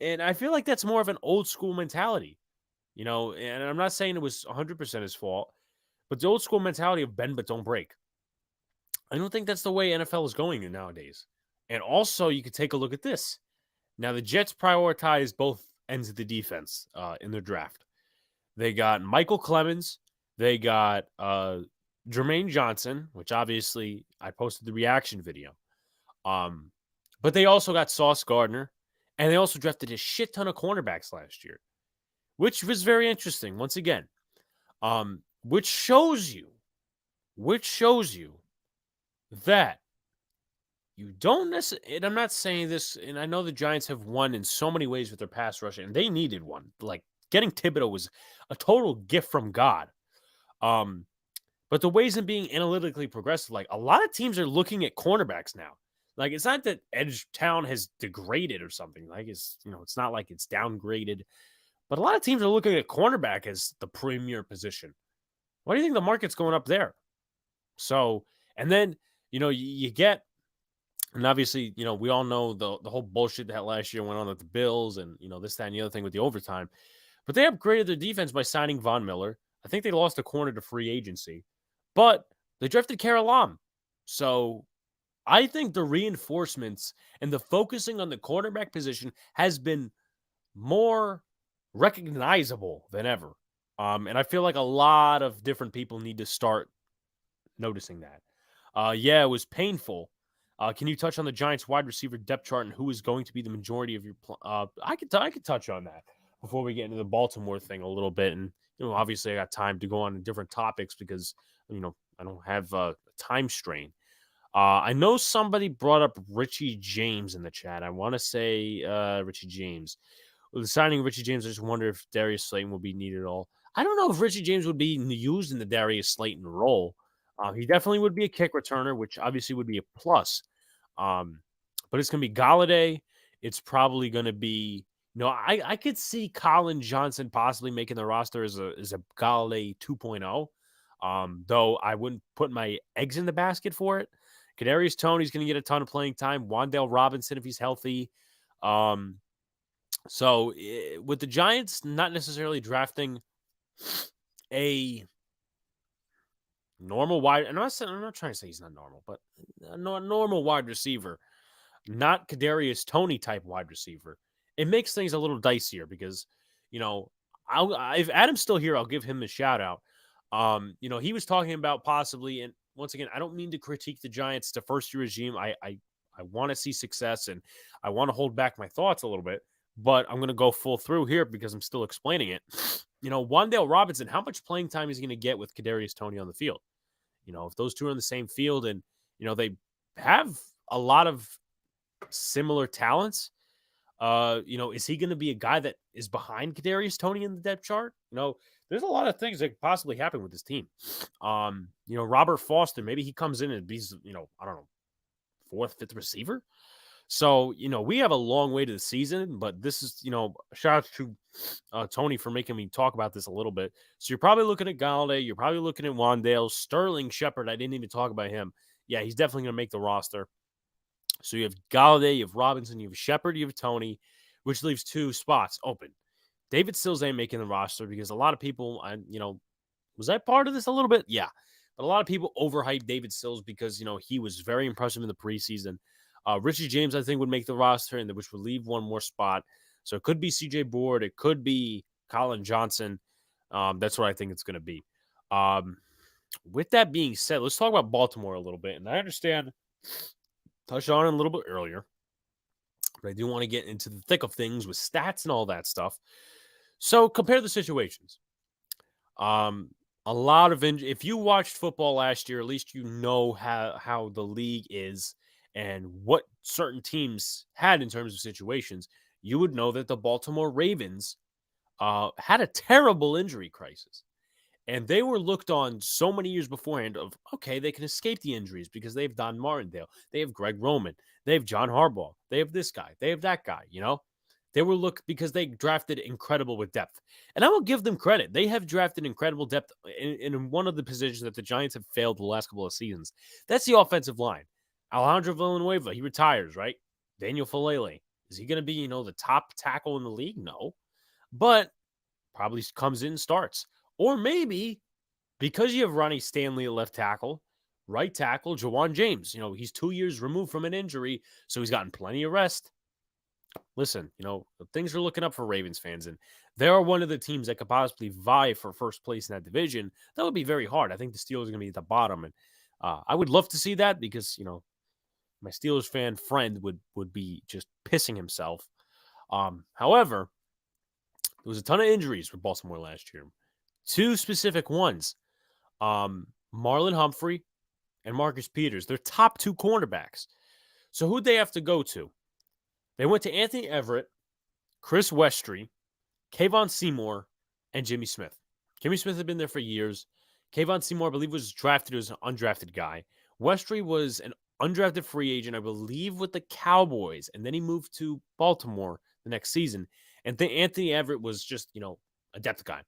and I feel like that's more of an old school mentality. And I'm not saying it was 100% his fault, but the old school mentality of bend but don't break. I don't think that's the way NFL is going nowadays. And also, you could take a look at this. Now, the Jets prioritize both ends of the defense in their draft. They got Michael Clemens. They got Jermaine Johnson, which obviously I posted the reaction video. But they also got Sauce Gardner, and they also drafted a shit ton of cornerbacks last year, which was very interesting. Once again, which shows you that you don't necessarily. And I'm not saying this, and I know the Giants have won in so many ways with their pass rush, and they needed one. Like getting Thibodeau was a total gift from God. But the ways in being analytically progressive, like a lot of teams are looking at cornerbacks now. Like it's not that Edge Town has degraded or something. Like it's it's not like it's downgraded. But a lot of teams are looking at cornerback as the premier position. Why do you think the market's going up there? So, and then you get, and obviously we all know the whole bullshit that last year went on with the Bills, and this, that, and the other thing with the overtime. But they upgraded their defense by signing Von Miller. I think they lost a corner to free agency. But they drafted Karalam. So I think the reinforcements and the focusing on the quarterback position has been more recognizable than ever. And I feel like a lot of different people need to start noticing that. Yeah, it was painful. Can you touch on the Giants wide receiver depth chart and who is going to be the majority of your I could touch on that before we get into the Baltimore thing a little bit. And obviously I got time to go on to different topics because I don't have a time strain. I know somebody brought up Richie James in the chat. I want to say Richie James. With the signing of Richie James, I just wonder if Darius Slayton will be needed at all. I don't know if Richie James would be used in the Darius Slayton role. He definitely would be a kick returner, which obviously would be a plus. But it's going to be Galladay. It's probably going to be, I could see Colin Johnson possibly making the roster as a Galladay 2.0. Though I wouldn't put my eggs in the basket for it. Kadarius Toney's going to get a ton of playing time. Wan'Dale Robinson, if he's healthy. So with the Giants not necessarily drafting a normal wide, and I'm not trying to say he's not normal, but a normal wide receiver, not Kadarius Toney type wide receiver, it makes things a little dicier because, if Adam's still here, I'll give him a shout out. He was talking about possibly, and once again, I don't mean to critique the Giants, the first year regime. I want to see success and I want to hold back my thoughts a little bit, but I'm going to go full through here because I'm still explaining it. Wan'Dale Robinson, how much playing time is he going to get with Kadarius Toney on the field? If those two are on the same field and, they have a lot of similar talents, is he going to be a guy that is behind Kadarius Toney in the depth chart? There's a lot of things that could possibly happen with this team. Robert Foster, maybe he comes in and he's, I don't know, fourth, fifth receiver. So, we have a long way to the season, but this is, shout out to Tony for making me talk about this a little bit. So you're probably looking at Galladay. You're probably looking at Wan'Dale. Sterling Shepard, I didn't even talk about him. Yeah, he's definitely going to make the roster. So you have Galladay, you have Robinson, you have Shepard, you have Toney, which leaves two spots open. David Sills ain't making the roster because a lot of people, was I part of this a little bit? Yeah. But a lot of people overhyped David Sills because, he was very impressive in the preseason. Richie James, I think, would make the roster, and which would leave one more spot. So it could be CJ Board. It could be Colin Johnson. That's what I think it's going to be. With that being said, let's talk about Baltimore a little bit. And I understand, touched on it a little bit earlier, but I do want to get into the thick of things with stats and all that stuff. So compare the situations. A lot of if you watched football last year, at least you know how the league is and what certain teams had in terms of situations. You would know that the Baltimore Ravens had a terrible injury crisis. And they were looked on so many years beforehand of, okay, they can escape the injuries because they have Don Martindale. They have Greg Roman. They have John Harbaugh. They have this guy. They have that guy, They were looked because they drafted incredible with depth. And I will give them credit. They have drafted incredible depth in one of the positions that the Giants have failed the last couple of seasons. That's the offensive line. Alejandro Villanueva, he retires, right? Daniel Falele. Is he going to be, the top tackle in the league? No. But probably comes in and starts. Or maybe because you have Ronnie Stanley at left tackle, right tackle, Jawan James. He's 2 years removed from an injury, so he's gotten plenty of rest. Listen, things are looking up for Ravens fans, and they're one of the teams that could possibly vie for first place in that division. That would be very hard. I think the Steelers are going to be at the bottom, and I would love to see that because my Steelers fan friend would be just pissing himself. However, there was a ton of injuries with Baltimore last year. Two specific ones: Marlon Humphrey and Marcus Peters. They're top two cornerbacks. So who'd they have to go to? They went to Anthony Everett, Chris Westry, Kayvon Seymour, and Jimmy Smith. Jimmy Smith had been there for years. Kayvon Seymour, I believe, was drafted as an undrafted guy. Westry was an undrafted free agent, I believe, with the Cowboys, and then he moved to Baltimore the next season. And Anthony Everett was just, a depth guy.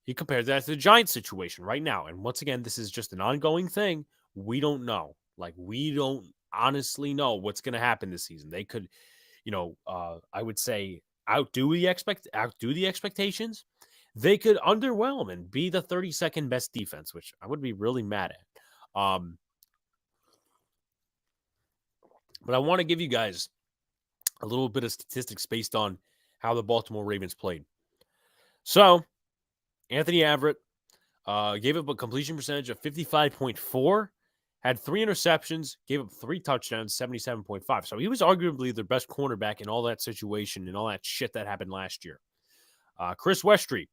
He compares that to the Giants situation right now. And once again, this is just an ongoing thing. We don't know. We don't honestly know what's going to happen this season. They could, I would say outdo the expectations. They could underwhelm and be the 32nd best defense, which I would be really mad at. But I want to give you guys a little bit of statistics based on how the Baltimore Ravens played. So, Anthony Everett gave up a completion percentage of 55.4, had 3 interceptions, gave up 3 touchdowns, 77.5. So he was arguably their best cornerback in all that situation and all that shit that happened last year. Chris Westry,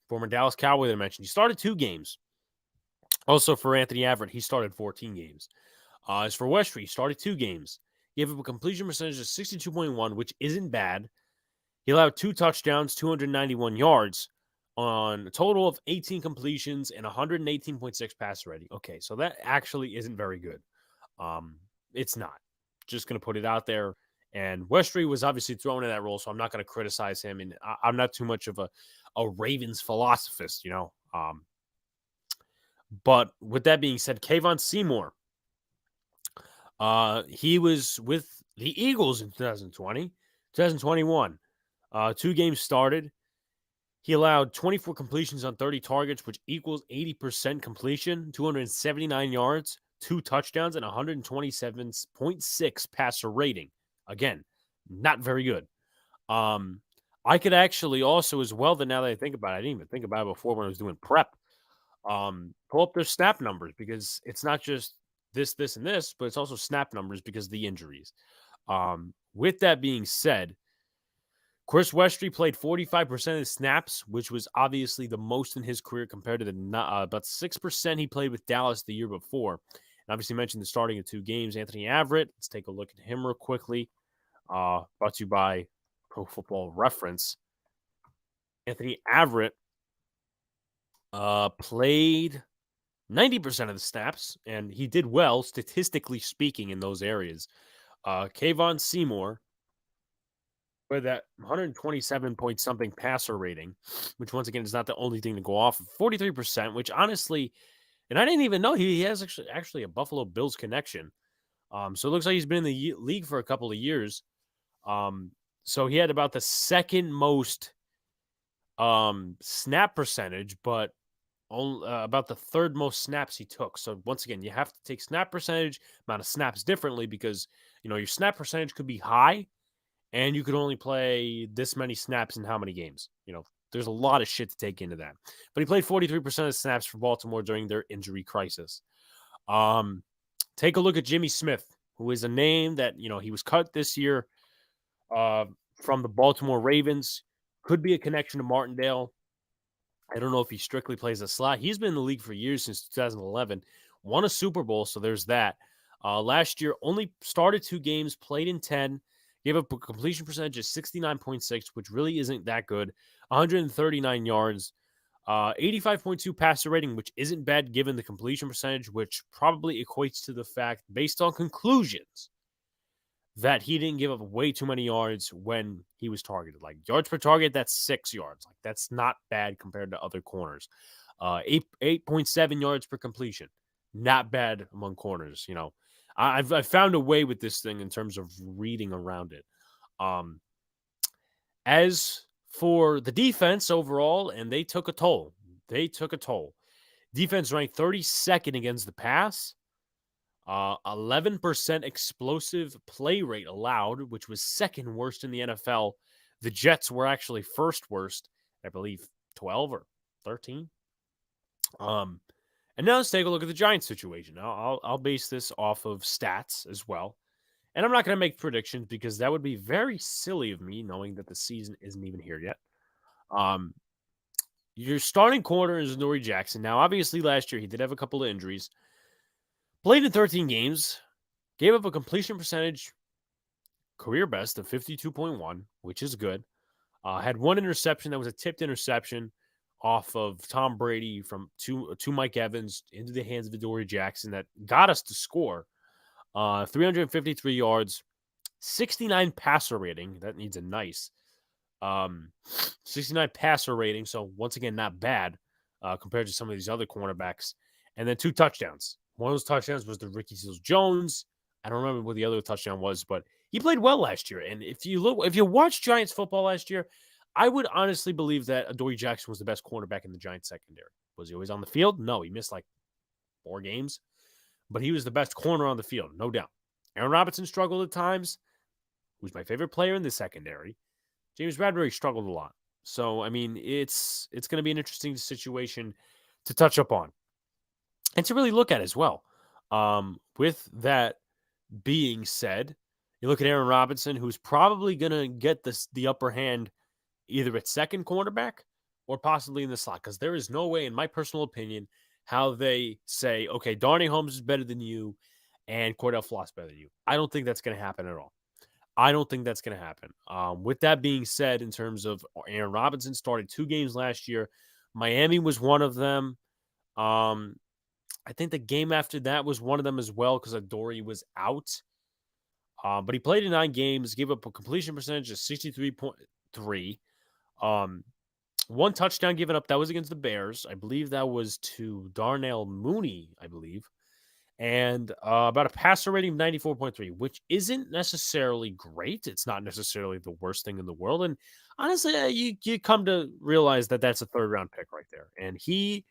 former Dallas Cowboy that I mentioned, he started 2 games. Also for Anthony Everett, he started 14 games. As for Westry, he started 2 games. Gave up a completion percentage of 62.1, which isn't bad. He allowed 2 touchdowns, 291 yards on a total of 18 completions and 118.6 passer rating. Okay, so that actually isn't very good. It's not. Just going to put it out there. And Westry was obviously thrown in that role, so I'm not going to criticize him. And I'm not too much of a Ravens philosophist, But with that being said, Kayvon Seymour, he was with the Eagles in 2020, 2021. 2 games started. He allowed 24 completions on 30 targets, which equals 80% completion, 279 yards, 2 touchdowns, and 127.6 passer rating. Again, not very good. I could actually also, as well, now that I think about it, I didn't even think about it before when I was doing prep, pull up their snap numbers because it's not just this, and this, but it's also snap numbers because of the injuries. With that being said, Chris Westry played 45% of the snaps, which was obviously the most in his career compared to the about 6% he played with Dallas the year before. And obviously mentioned the starting of 2 games. Anthony Everett, let's take a look at him real quickly. Brought to you by Pro Football Reference. Anthony Everett played 90% of the snaps, and he did well, statistically speaking, in those areas. Kayvon Seymour, with that 127 point something passer rating, which once again is not the only thing to go off of, 43%, which honestly, and I didn't even know he has actually a Buffalo Bills connection. So it looks like he's been in the league for a couple of years. So he had about the second most snap percentage, but about the third most snaps he took. So once again, you have to take snap percentage, amount of snaps differently because, your snap percentage could be high, and you could only play this many snaps in how many games? There's a lot of shit to take into that. But he played 43% of snaps for Baltimore during their injury crisis. Take a look at Jimmy Smith, who is a name that, he was cut this year from the Baltimore Ravens. Could be a connection to Martindale. I don't know if he strictly plays a slot. He's been in the league for years, since 2011. Won a Super Bowl, so there's that. Last year, only started 2 games, played in 10. Gave up a completion percentage of 69.6, which really isn't that good. 139 yards, 85.2 passer rating, which isn't bad given the completion percentage, which probably equates to the fact, based on conclusions, that he didn't give up way too many yards when he was targeted. Like yards per target, that's 6 yards. Like that's not bad compared to other corners. 8.7 yards per completion, not bad among corners. I've found a way with this thing in terms of reading around it. As for the defense overall, and they took a toll. Defense ranked 32nd against the pass. 11% explosive play rate allowed, which was second worst in the NFL The Jets were actually first worst, I believe 12 or 13. And now let's take a look at the Giants situation. Now, I'll base this off of stats as well. And I'm not going to make predictions because that would be very silly of me knowing that the season isn't even here yet. Um, your starting corner is Nori Jackson. Now, obviously, last year he did have a couple of injuries. Played in 13 games, gave up a completion percentage career best of 52.1, which is good. Had one interception that was a tipped interception off of Tom Brady from to Mike Evans into the hands of Adoree Jackson that got us to score. 353 yards, 69 passer rating. That needs a nice 69 passer rating. So once again, not bad compared to some of these other cornerbacks. And then 2 touchdowns. One of those touchdowns was the Ricky Seals-Jones. I don't remember what the other touchdown was, but he played well last year. And if you watched Giants football last year, I would honestly believe that Adoree Jackson was the best cornerback in the Giants secondary. Was he always on the field? No, he missed like 4 games, but he was the best corner on the field, no doubt. Aaron Robinson struggled at times, who's my favorite player in the secondary. James Bradberry struggled a lot. So, I mean, it's going to be an interesting situation to touch up on and to really look at as well. With that being said, you look at Aaron Robinson, who's probably going to get the upper hand either at second cornerback or possibly in the slot, because there is no way, in my personal opinion, how they say, okay, Darnay Holmes is better than you and Cordell Floss better than you. I don't think that's going to happen at all. I don't think that's going to happen. With that being said, in terms of Aaron Robinson started 2 games last year. Miami was one of them. I think the game after that was one of them as well because Adoree was out. But he played in 9 games, gave up a completion percentage of 63.3. 1 touchdown given up. That was against the Bears. I believe that was to Darnell Mooney, I believe. And about a passer rating of 94.3, which isn't necessarily great. It's not necessarily the worst thing in the world. And honestly, you come to realize that that's a 3rd-round pick right there. And he,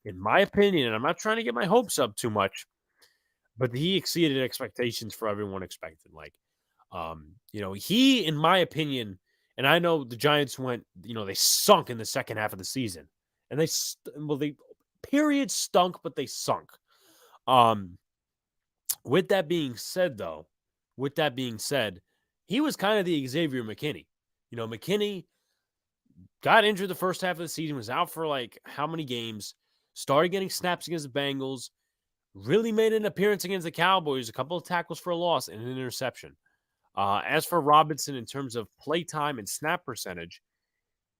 in my opinion, and I'm not trying to get my hopes up too much, but he exceeded expectations for everyone expected. Like, he, in my opinion, and I know the Giants went, they sunk in the second half of the season. And they stunk, but they sunk. With that being said, he was kind of the Xavier McKinney. McKinney got injured the first half of the season, was out for like how many games, started getting snaps against the Bengals, really made an appearance against the Cowboys, a couple of tackles for a loss and an interception. As for Robinson, in terms of play time and snap percentage,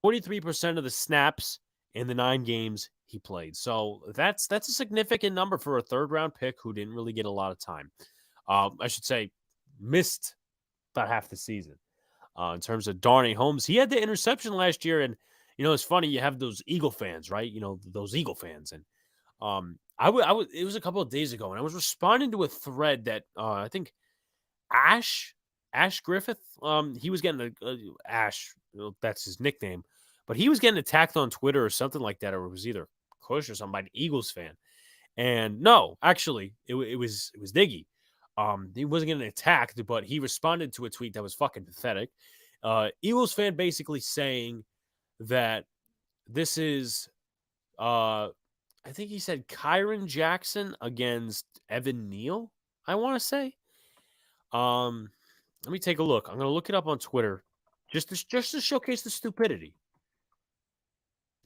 43% of the snaps in the 9 games he played. So that's a significant number for a 3rd-round pick who didn't really get a lot of time. I should say missed about half the season. In terms of Darnay Holmes, he had the interception last year, and it's funny, you have those Eagle fans, right? Those Eagle fans, and it was a couple of days ago, and I was responding to a thread that I think Ash Griffith, he was getting Ash, that's his nickname, but he was getting attacked on Twitter or something like that, or it was either Kush or somebody, an Eagles fan. And no, actually, it was Diggy. He wasn't getting attacked, but he responded to a tweet that was fucking pathetic. Eagles fan basically saying that this is, I think he said Kyron Jackson against Evan Neal, I want to say. Let me take a look. I'm going to look it up on Twitter just to showcase the stupidity.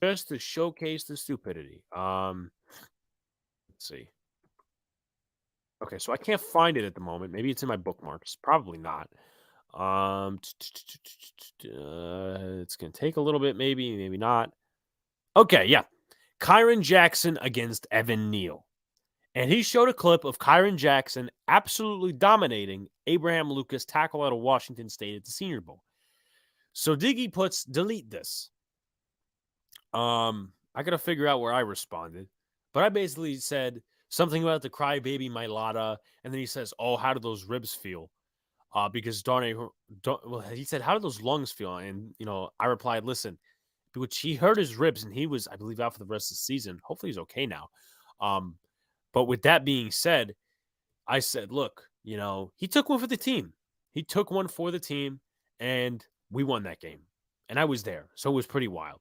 Just to showcase the stupidity. Let's see. Okay, so I can't find it at the moment. Maybe it's in my bookmarks. Probably not. It's going to take a little bit, maybe not. Okay, yeah. Kyron Jackson against Evan Neal. And he showed a clip of Kyron Jackson absolutely dominating Abraham Lucas, tackle out of Washington State at the Senior Bowl. So Diggy puts, delete this. I got to figure out where I responded. But I basically said something about the crybaby Mailata. And then he says, oh, how do those ribs feel? Because he said, how do those lungs feel? And, I replied, listen, which he hurt his ribs and he was, I believe, out for the rest of the season. Hopefully he's okay now. But with that being said, I said, look, he took one for the team. He took one for the team, and we won that game. And I was there, so it was pretty wild.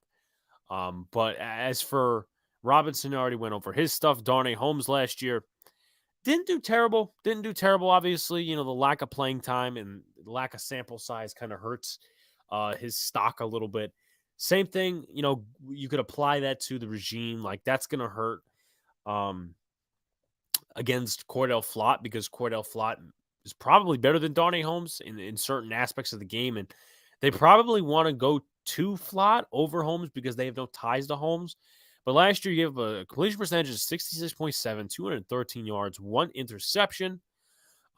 But as for Robinson, already went over his stuff. Darnay Holmes last year didn't do terrible. Didn't do terrible. Obviously, the lack of playing time and lack of sample size kind of hurts his stock a little bit. Same thing, you could apply that to the regime. Like, that's going to hurt against Cordell Flott, because Cordell Flott is probably better than Darnay Holmes in certain aspects of the game. And they probably want to go to Flott over Holmes because they have no ties to Holmes. But last year, you have a completion percentage of 66.7, 213 yards, 1 interception,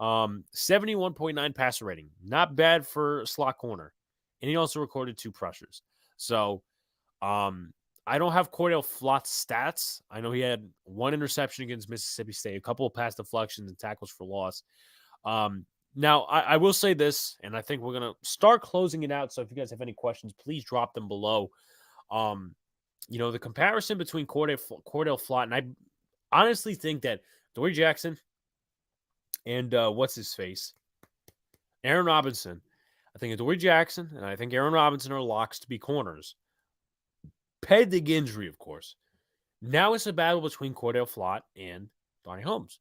71.9 passer rating. Not bad for a slot corner. And he also recorded 2 pressures. So I don't have Cordell Flott's stats. I know he had 1 interception against Mississippi State, a couple of pass deflections and tackles for loss. Now, I will say this, and I think we're going to start closing it out. So if you guys have any questions, please drop them below. The comparison between Cordell Flott, and I honestly think that Dory Jackson and what's-his-face, Aaron Robinson. I think Dory Jackson and I think Aaron Robinson are locks to be corners. Pending injury, of course. Now it's a battle between Cordell Flott and Darnay Holmes.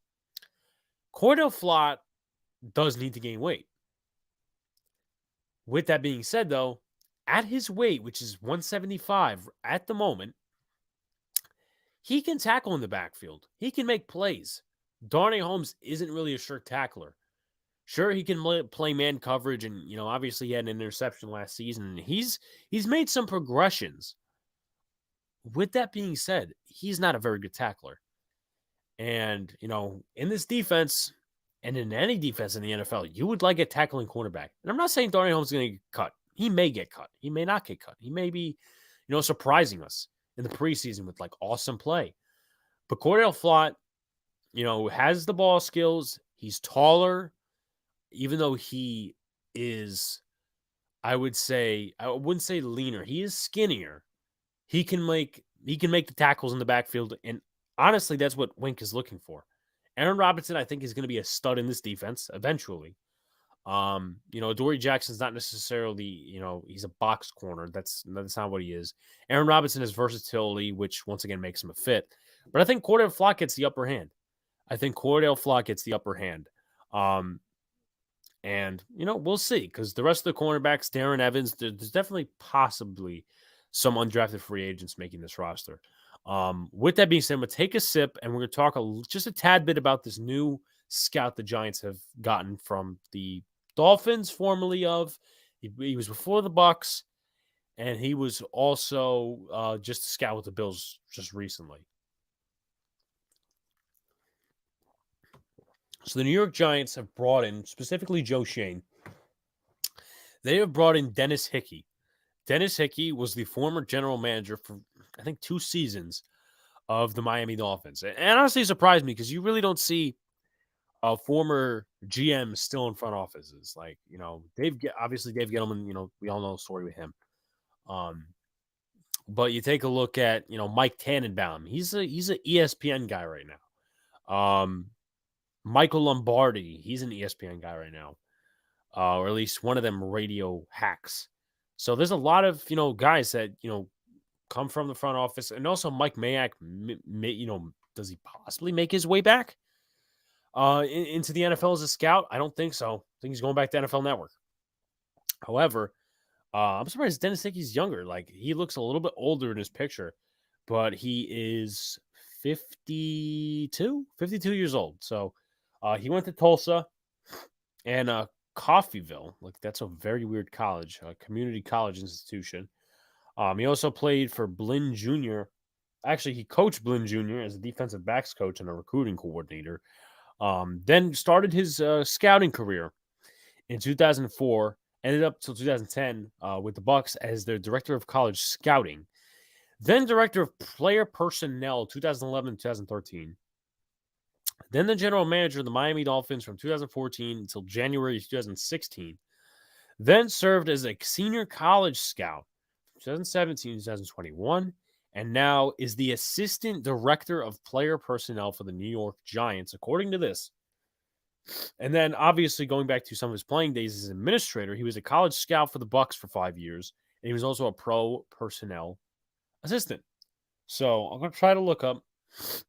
Cordell Flott does need to gain weight. With that being said, though, at his weight, which is 175 at the moment, he can tackle in the backfield. He can make plays. Darnay Holmes isn't really a sure tackler. Sure, he can play man coverage, and obviously he had an interception last season. And he's made some progressions. With that being said, he's not a very good tackler. And, in this defense, and in any defense in the NFL, you would like a tackling cornerback. And I'm not saying Darnay Holmes is going to get cut. He may get cut. He may not get cut. He may be, surprising us in the preseason with, awesome play. But Cordell Flott, has the ball skills. He's taller, even though he is, I wouldn't say leaner. He is skinnier. He can make the tackles in the backfield, and honestly, that's what Wink is looking for. Aaron Robinson, I think, is going to be a stud in this defense eventually. Dory Jackson's not necessarily, he's a box corner. That's not what he is. Aaron Robinson has versatility, which once again makes him a fit. But I think Cordell Flott gets the upper hand. And, we'll see, because the rest of the cornerbacks, Darren Evans, there's definitely possibly some undrafted free agents making this roster. With that being said, I'm going to take a sip, and we're going to talk just a tad bit about this new scout the Giants have gotten from the Dolphins, formerly of. He was before the Bucks, and he was also just a scout with the Bills just recently. So the New York Giants have brought in, specifically Joe Shane, they have brought in Dennis Hickey. Dennis Hickey was the former general manager for, I think, 2 seasons of the Miami Dolphins. And honestly, it surprised me because you really don't see former GMs still in front offices. Dave Gettleman, we all know the story with him. But you take a look at, Mike Tannenbaum. He's an ESPN guy right now. Michael Lombardi, he's an ESPN guy right now. Or at least one of them radio hacks. So there's a lot of, guys that, come from the front office. And also Mike Mayock, does he possibly make his way back into the NFL as a scout? I don't think so. I think he's going back to NFL Network. However, I'm surprised Dennis Hickey's younger. He looks a little bit older in his picture, but he is 52 years old. So he went to Tulsa and Coffeyville. That's a very weird college, a community college institution. He also played for Blinn Jr. Actually, he coached Blinn Jr. as a defensive backs coach and a recruiting coordinator. Then started his scouting career in 2004. Ended up till 2010 with the Bucks as their director of college scouting. Then director of player personnel 2011 2013. Then the general manager of the Miami Dolphins from 2014 until January 2016. Then served as a senior college scout 2017 2021. And now is the assistant director of player personnel for the New York Giants, according to this. And then obviously going back to some of his playing days as administrator, he was a college scout for the Bucks for 5 years and he was also a pro personnel assistant. So I'm going to try to look up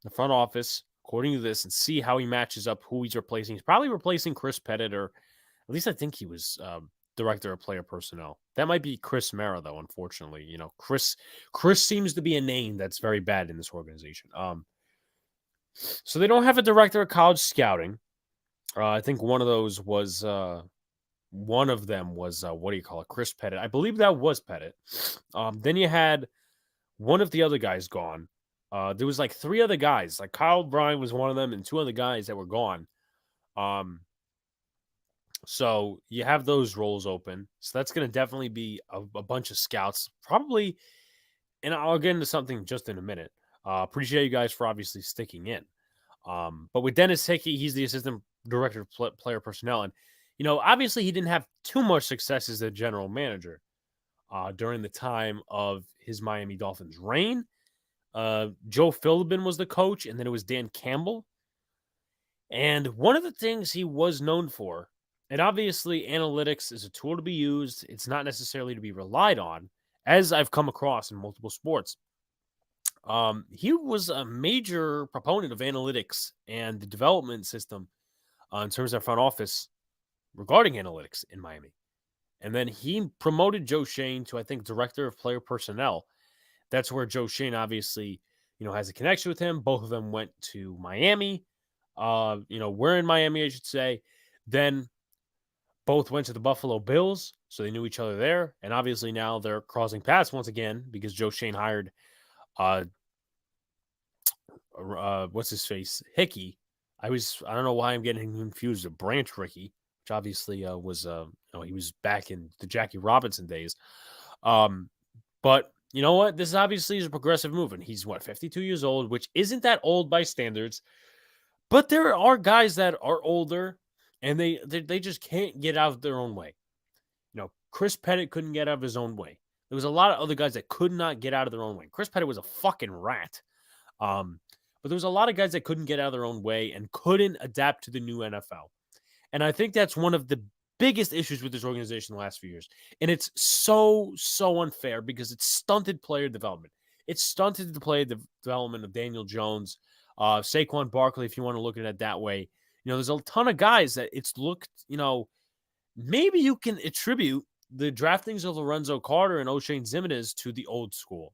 the front office according to this and see how he matches up, who he's replacing. He's probably replacing Chris Pettit, or at least I think he was director of player personnel. That might be Chris Mara, though. Unfortunately, Chris seems to be a name that's very bad in this organization. So they don't have a director of college scouting. I think one of those was one of them was what do you call it? Chris Pettit. I believe that was Pettit. Then you had one of the other guys gone. There was like 3 other guys. Like Kyle Bryan was one of them, and 2 other guys that were gone. So you have those roles open. So that's going to definitely be a bunch of scouts, probably. And I'll get into something just in a minute. Appreciate you guys for obviously sticking in. But with Dennis Hickey, he's the assistant director of player personnel, and obviously he didn't have too much success as a general manager during the time of his Miami Dolphins reign. Joe Philbin was the coach, and then it was Dan Campbell. And one of the things he was known for, and obviously analytics is a tool to be used, it's not necessarily to be relied on, as I've come across in multiple sports. He was a major proponent of analytics and the development system in terms of front office regarding analytics in Miami. And then he promoted Joe Schoen to, I think, director of player personnel. That's where Joe Schoen obviously, has a connection with him. Both of them went to Miami. We're in Miami, I should say. Then both went to the Buffalo Bills, so they knew each other there. And obviously now they're crossing paths once again because Joe Schoen hired what's his face? Hickey. I don't know why I'm getting confused with Branch Rickey, which obviously was he was back in the Jackie Robinson days. But you know what? This obviously is a progressive move, and he's 52 years old, which isn't that old by standards. But there are guys that are older, and they just can't get out of their own way. Chris Pettit couldn't get out of his own way. There was a lot of other guys that could not get out of their own way. Chris Pettit was a fucking rat. But there was a lot of guys that couldn't get out of their own way and couldn't adapt to the new NFL. And I think that's one of the biggest issues with this organization the last few years. And it's so unfair because it's stunted player development. It's stunted the player development of Daniel Jones, Saquon Barkley, if you want to look at it that way. There's a ton of guys that it's looked, maybe you can attribute the draftings of Lorenzo Carter and O'Shane Ximines to the old school,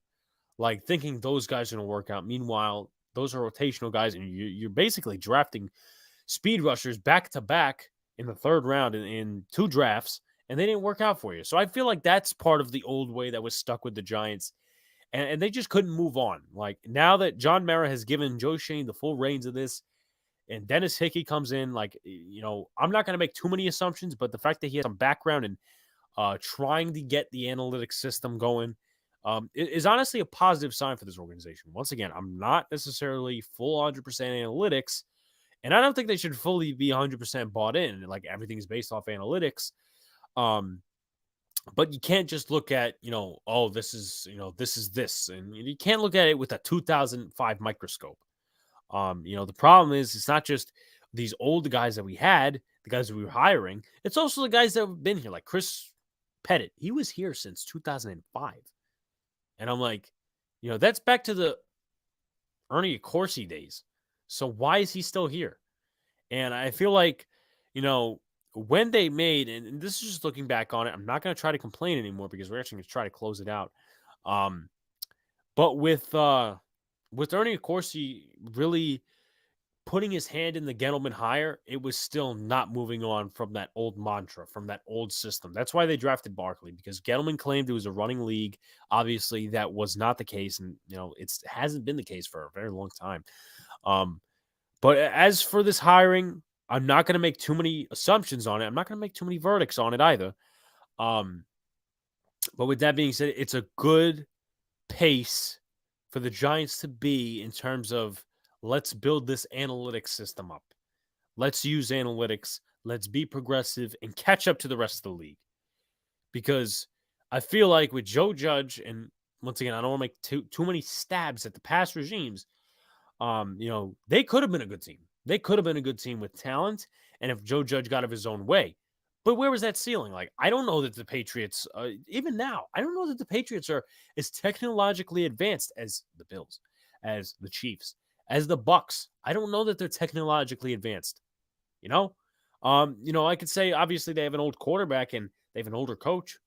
like thinking those guys are going to work out. Meanwhile, those are rotational guys, and you're basically drafting speed rushers back to back in the 3rd round in 2 drafts, and they didn't work out for you. So I feel like that's part of the old way that was stuck with the Giants, and they just couldn't move on. Like now that John Mara has given Joe Schoen the full reins of this, and Dennis Hickey comes in, like, I'm not going to make too many assumptions, but the fact that he has some background in trying to get the analytics system going is honestly a positive sign for this organization. Once again, I'm not necessarily full 100% analytics, and I don't think they should fully be 100% bought in. Like everything's based off analytics. But you can't just look at, this is this. And you can't look at it with a 2005 microscope. The problem is it's not just these old guys that we had, the guys that we were hiring. It's also the guys that have been here, like Chris Pettit. He was here since 2005. And I'm like, that's back to the Ernie Accorsi days. So why is he still here? And I feel like, when they made, and this is just looking back on it, I'm not going to try to complain anymore because we're actually going to try to close it out. But with Ernie Accorsi really putting his hand in the Gettleman hire, it was still not moving on from that old mantra, from that old system. That's why they drafted Barkley, because Gettleman claimed it was a running league. Obviously, that was not the case, and it hasn't been the case for a very long time. But as for this hiring, I'm not going to make too many assumptions on it. I'm not going to make too many verdicts on it either. But with that being said, it's a good pace for the Giants to be in terms of let's build this analytics system up. Let's use analytics. Let's be progressive and catch up to the rest of the league. Because I feel like with Joe Judge, and once again, I don't want to make too many stabs at the past regimes, they could have been a good team. They could have been a good team with talent, and if Joe Judge got out of his own way. But where was that ceiling? Like, I don't know that the Patriots, even now, I don't know that the Patriots are as technologically advanced as the Bills, as the Chiefs, as the Bucks. I don't know that they're technologically advanced. I could say obviously they have an old quarterback and they have an older coach,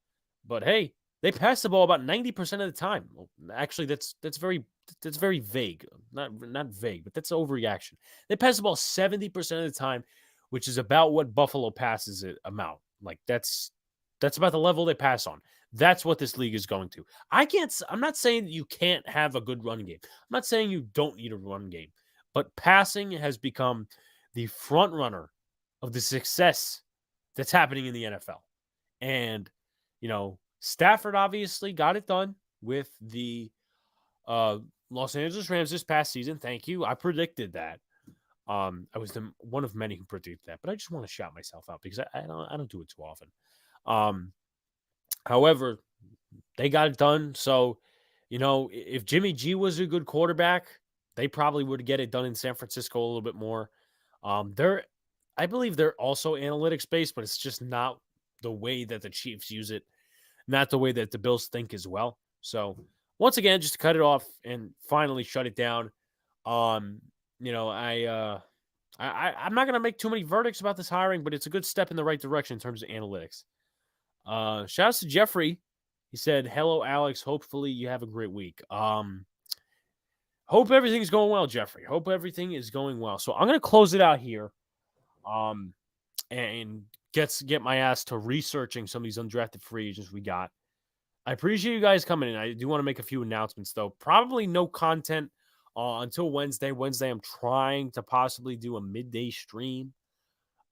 but hey, they pass the ball about 90% of the time. Well, actually, that's very vague. Not vague, but that's overreaction. They pass the ball 70% of the time, which is about what Buffalo passes it amount. Like that's about the level they pass on. That's what this league is going to. I'm not saying that you can't have a good run game. I'm not saying you don't need a run game, but passing has become the front runner of the success that's happening in the NFL. And, Stafford obviously got it done with the Los Angeles Rams this past season. Thank you. I predicted that. I was one of many who predicted that, but I just want to shout myself out because I don't do it too often. However, they got it done. So, if Jimmy G was a good quarterback, they probably would get it done in San Francisco a little bit more. I believe they're also analytics based, but it's just not the way that the Chiefs use it, not the way that the Bills think as well. So once again, just to cut it off and finally shut it down. I'm not going to make too many verdicts about this hiring, but it's a good step in the right direction in terms of analytics. Shout out to Jeffrey. He said, "Hello, Alex. Hopefully you have a great week." Hope everything's going well, Jeffrey. Hope everything is going well. So I'm going to close it out here. And get my ass to researching some of these undrafted free agents we got. I appreciate you guys coming in. I do want to make a few announcements, though. Probably no content until Wednesday. Wednesday, I'm trying to possibly do a midday stream.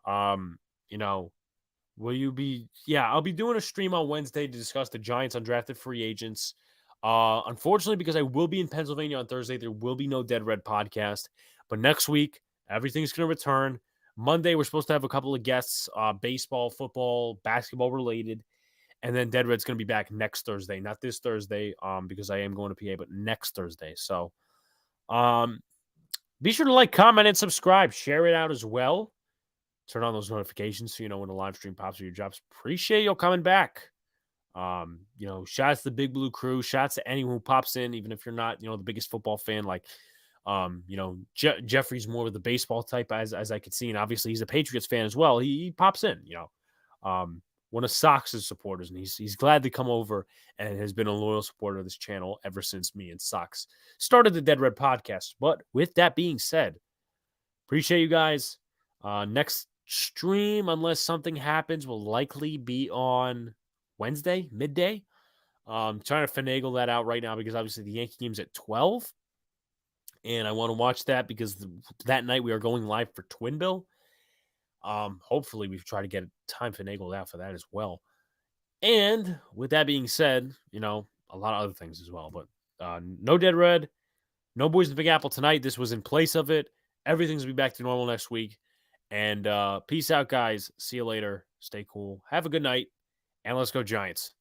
Will you be? Yeah, I'll be doing a stream on Wednesday to discuss the Giants undrafted free agents. Unfortunately, because I will be in Pennsylvania on Thursday, there will be no Dead Red podcast. But next week, everything's going to return. Monday, we're supposed to have a couple of guests, baseball, football, basketball related. And then Dead Red's going to be back next Thursday, not this Thursday, because I am going to PA, but next Thursday. So be sure to like, comment, and subscribe. Share it out as well. Turn on those notifications so you know when the live stream pops or your drops. Appreciate you coming back. Shouts to the Big Blue Crew. Shouts to anyone who pops in, even if you're not, the biggest football fan. Like, Jeffrey's more of the baseball type, as I could see, and obviously he's a Patriots fan as well. He pops in, one of Sox's supporters, and he's glad to come over and has been a loyal supporter of this channel ever since me and Sox started the Dead Red podcast. But with that being said, appreciate you guys. Next stream, unless something happens, will likely be on Wednesday, midday. Trying to finagle that out right now because obviously the Yankee game's at 12. And I want to watch that because that night we are going live for Twin Bill. Hopefully we try to get time finagled out for that as well. And with that being said, a lot of other things as well. But no Dead Red, no Boys in the Big Apple tonight. This was in place of it. Everything's going to be back to normal next week. And peace out, guys. See you later. Stay cool. Have a good night. And let's go Giants.